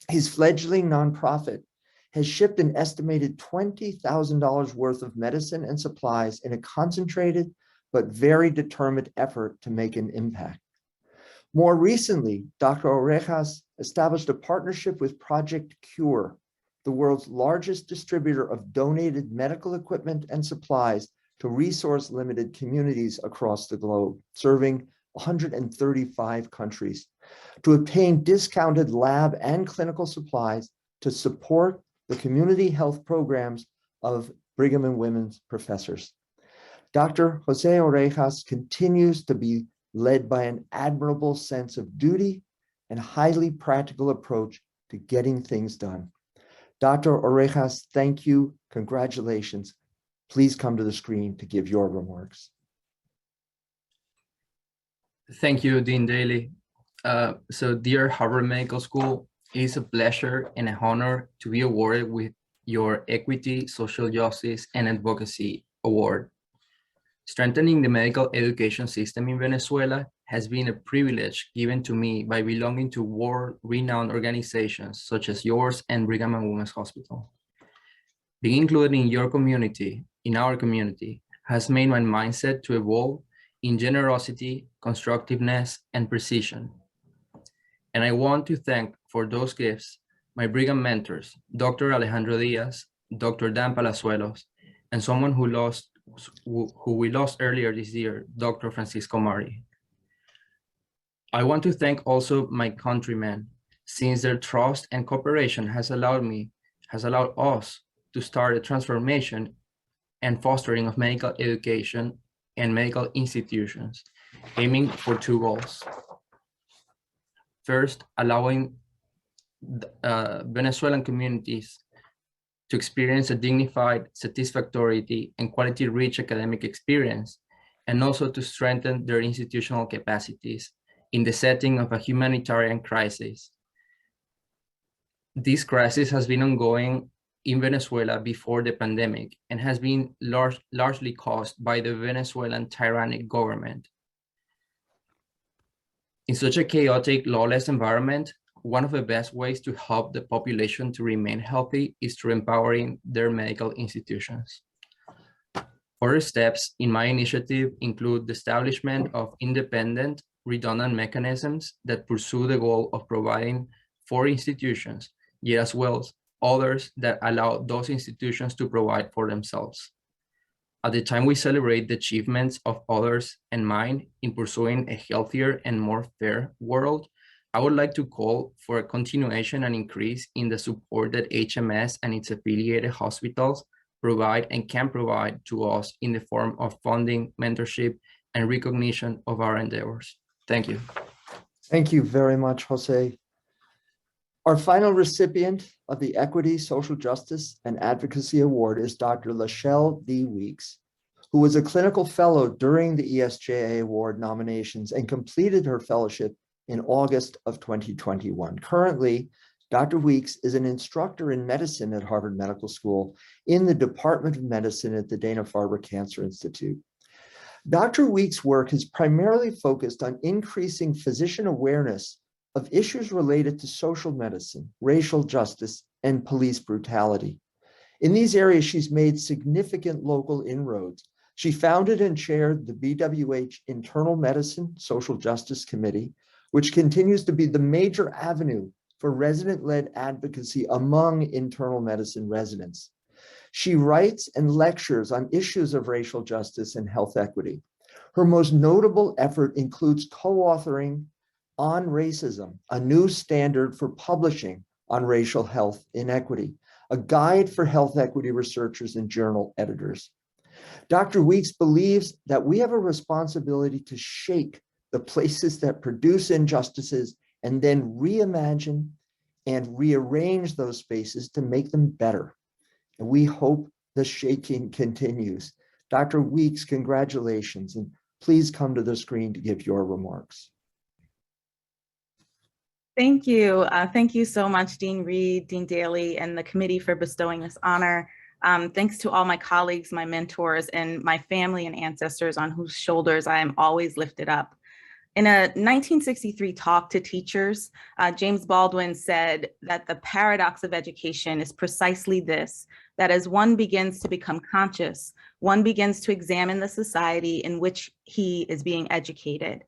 S1: his fledgling nonprofit has shipped an estimated $20,000 worth of medicine and supplies in a concentrated but very determined effort to make an impact. More recently, Dr. Orejas established a partnership with Project Cure, the world's largest distributor of donated medical equipment and supplies to resource-limited communities across the globe, serving 135 countries, to obtain discounted lab and clinical supplies to support the community health programs of Brigham and Women's professors. Dr. Jose Orejas continues to be led by an admirable sense of duty and highly practical approach to getting things done. Dr. Orejas, thank you. Congratulations. Please come to the screen to give your remarks.
S11: Thank you, Dean Daly. So dear Harvard Medical School, it is a pleasure and an honor to be awarded with your Equity, Social Justice, and Advocacy Award. Strengthening the medical education system in Venezuela has been a privilege given to me by belonging to world-renowned organizations such as yours and Brigham and Women's Hospital. Being included in your community, in our community, has made my mindset to evolve in generosity, constructiveness, and precision. And I want to thank for those gifts my Brigham mentors, Dr. Alejandro Diaz, Dr. Dan Palazuelos, and someone who we lost earlier this year, Dr. Francisco Mari. I want to thank also my countrymen, since their trust and cooperation has allowed us to start a transformation and fostering of medical education and medical institutions, aiming for two goals. First, allowing Venezuelan communities to experience a dignified, satisfactory, and quality-rich academic experience, and also to strengthen their institutional capacities in the setting of a humanitarian crisis. This crisis has been ongoing in Venezuela before the pandemic and has been largely caused by the Venezuelan tyrannic government. In such a chaotic, lawless environment, one of the best ways to help the population to remain healthy is through empowering their medical institutions. Further steps in my initiative include the establishment of independent, redundant mechanisms that pursue the goal of providing for institutions, yet as well as others that allow those institutions to provide for themselves. At the time we celebrate the achievements of others and mine in pursuing a healthier and more fair world, I would like to call for a continuation and increase in the support that HMS and its affiliated hospitals provide and can provide to us in the form of funding, mentorship, and recognition of our endeavors. Thank you.
S1: Thank you very much, Jose. Our final recipient of the Equity, Social Justice, and Advocacy Award is Dr. Lachelle D. Weeks, who was a clinical fellow during the ESJA Award nominations and completed her fellowship in August of 2021. Currently, Dr. Weeks is an instructor in medicine at Harvard Medical School in the Department of Medicine at the Dana-Farber Cancer Institute. Dr. Weeks' work is primarily focused on increasing physician awareness of issues related to social medicine, racial justice, and police brutality. In these areas, she's made significant local inroads. She founded and chaired the BWH Internal Medicine Social Justice Committee, which continues to be the major avenue for resident-led advocacy among internal medicine residents. She writes and lectures on issues of racial justice and health equity. Her most notable effort includes co-authoring On Racism, a new standard for publishing on racial health inequity, a guide for health equity researchers and journal editors. Dr. Weeks believes that we have a responsibility to shake the places that produce injustices and then reimagine and rearrange those spaces to make them better. And we hope the shaking continues. Dr. Weeks, congratulations, and please come to the screen to give your remarks.
S12: Thank you. Thank you so much, Dean Reed, Dean Daly, and the committee for bestowing this honor. Thanks to all my colleagues, my mentors, and my family and ancestors on whose shoulders I am always lifted up. In a 1963 talk to teachers, James Baldwin said that the paradox of education is precisely this, that as one begins to become conscious, one begins to examine the society in which he is being educated.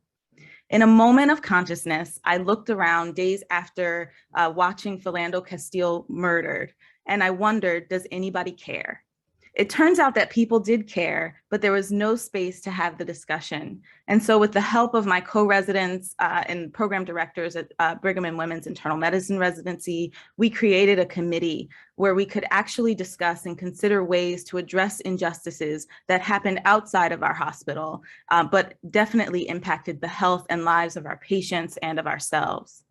S12: In a moment of consciousness, I looked around days after watching Philando Castile murdered, and I wondered, does anybody care? It turns out that people did care, but there was no space to have the discussion. And so with the help of my co-residents and program directors at Brigham and Women's Internal Medicine Residency, we created a committee where we could actually discuss and consider ways to address injustices that happened outside of our hospital, but definitely impacted the health and lives of our patients and of ourselves.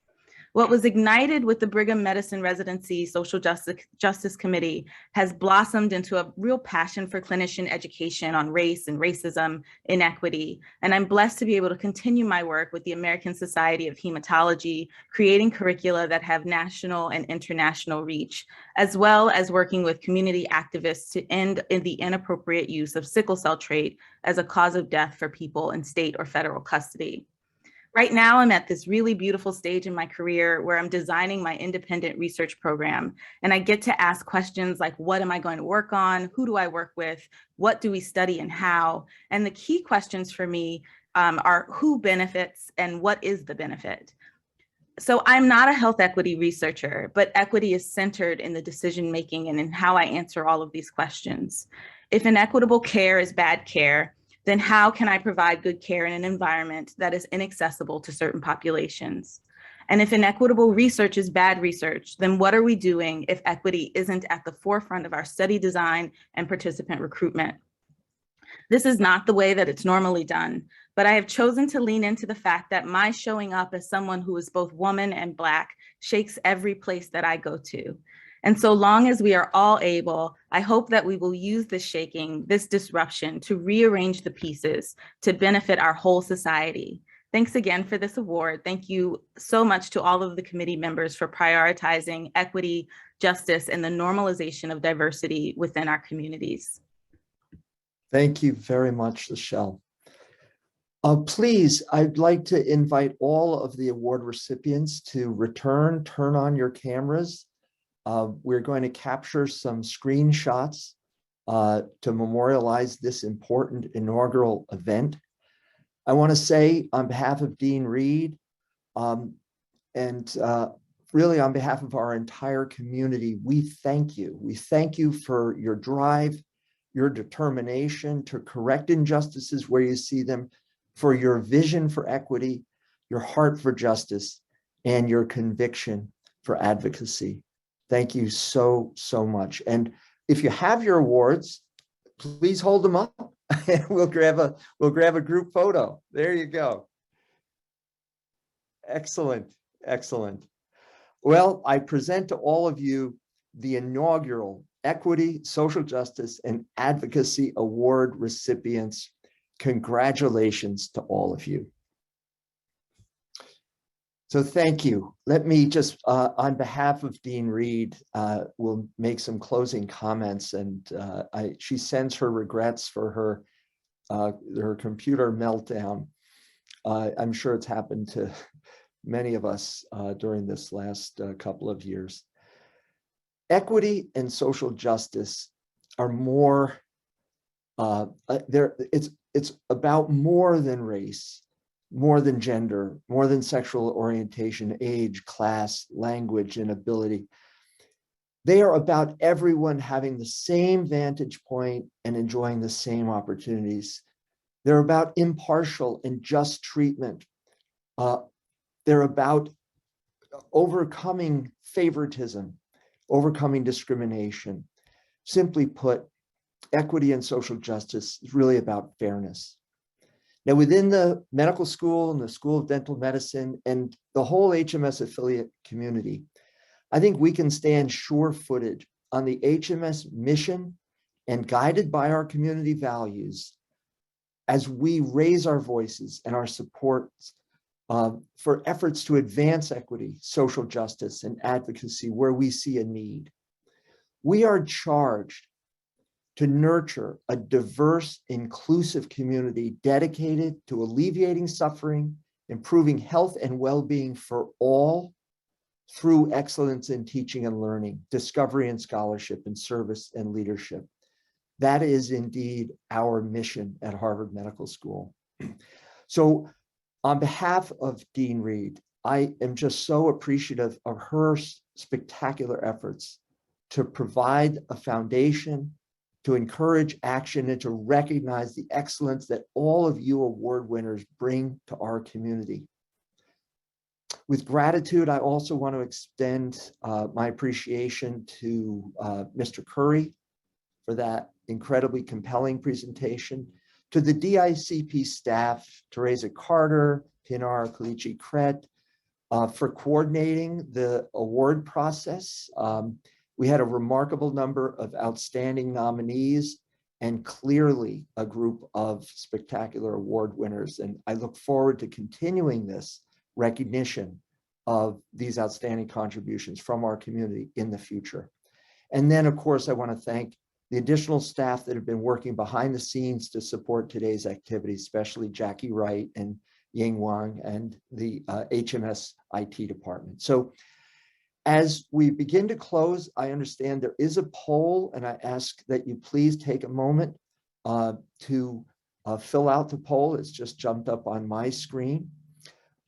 S12: What was ignited with the Brigham Medicine Residency Social Justice Committee has blossomed into a real passion for clinician education on race and racism, inequity. And I'm blessed to be able to continue my work with the American Society of Hematology, creating curricula that have national and international reach, as well as working with community activists to end the inappropriate use of sickle cell trait as a cause of death for people in state or federal custody. Right now, I'm at this really beautiful stage in my career where I'm designing my independent research program, and I get to ask questions like, what am I going to work on? Who do I work with? What do we study and how? And the key questions for me are who benefits and what is the benefit? So I'm not a health equity researcher, but equity is centered in the decision-making and in how I answer all of these questions. If inequitable care is bad care, then how can I provide good care in an environment that is inaccessible to certain populations? And if inequitable research is bad research, then what are we doing if equity isn't at the forefront of our study design and participant recruitment? This is not the way that it's normally done, but I have chosen to lean into the fact that my showing up as someone who is both woman and Black shakes every place that I go to. And so long as we are all able, I hope that we will use this shaking, this disruption to rearrange the pieces to benefit our whole society. Thanks again for this award. Thank you so much to all of the committee members for prioritizing equity, justice, and the normalization of diversity within our communities.
S1: Thank you very much, Michelle. Please, I'd like to invite all of the award recipients to turn on your cameras. We're going to capture some screenshots to memorialize this important inaugural event. I want to say on behalf of Dean Reed and really on behalf of our entire community, we thank you. We thank you for your drive, your determination to correct injustices where you see them, for your vision for equity, your heart for justice, and your conviction for advocacy. Thank you so, so much. And if you have your awards, please hold them up. We'll grab a group photo. There you go. Excellent, excellent. Well, I present to all of you the inaugural Equity, Social Justice, and Advocacy Award recipients. Congratulations to all of you. So thank you. Let me just, on behalf of Dean Reed, will make some closing comments, and she sends her regrets for her computer meltdown. I'm sure it's happened to many of us during this last couple of years. Equity and social justice are more, it's about more than race, more than gender, more than sexual orientation, age, class, language, and ability. They are about everyone having the same vantage point and enjoying the same opportunities. They're about impartial and just treatment. They're about overcoming favoritism, overcoming discrimination. Simply put, equity and social justice is really about fairness. Now, within the medical school and the School of Dental Medicine and the whole HMS affiliate community, I think we can stand sure-footed on the HMS mission and guided by our community values as we raise our voices and our supports for efforts to advance equity, social justice, and advocacy where we see a need. We are charged to nurture a diverse, inclusive community dedicated to alleviating suffering, improving health and well-being for all through excellence in teaching and learning, discovery and scholarship, and service and leadership. That is indeed our mission at Harvard Medical School. So on behalf of Dean Reed, I am just so appreciative of her spectacular efforts to provide a foundation, to encourage action, and to recognize the excellence that all of you award winners bring to our community. With gratitude, I also want to extend my appreciation to Mr. Curry for that incredibly compelling presentation, to the DICP staff, Teresa Carter, Pinar Kalichi-Kret, for coordinating the award process. We had a remarkable number of outstanding nominees and clearly a group of spectacular award winners. And I look forward to continuing this recognition of these outstanding contributions from our community in the future. And then, of course, I want to thank the additional staff that have been working behind the scenes to support today's activities, especially Jackie Wright and Ying Wang and the HMS IT department. So as we begin to close, I understand there is a poll, and I ask that you please take a moment to fill out the poll. It's just jumped up on my screen.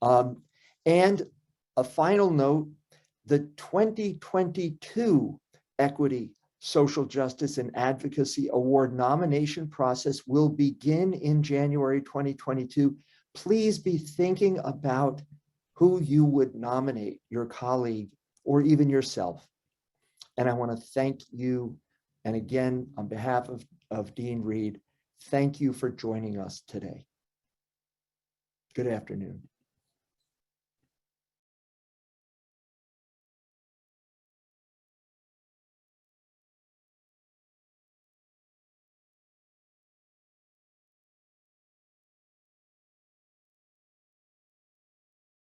S1: And a final note, the 2022 Equity, Social Justice, and Advocacy Award nomination process will begin in January 2022. Please be thinking about who you would nominate, your colleague, or even yourself. And I want to thank you. And again, on behalf of Dean Reed, thank you for joining us today. Good afternoon.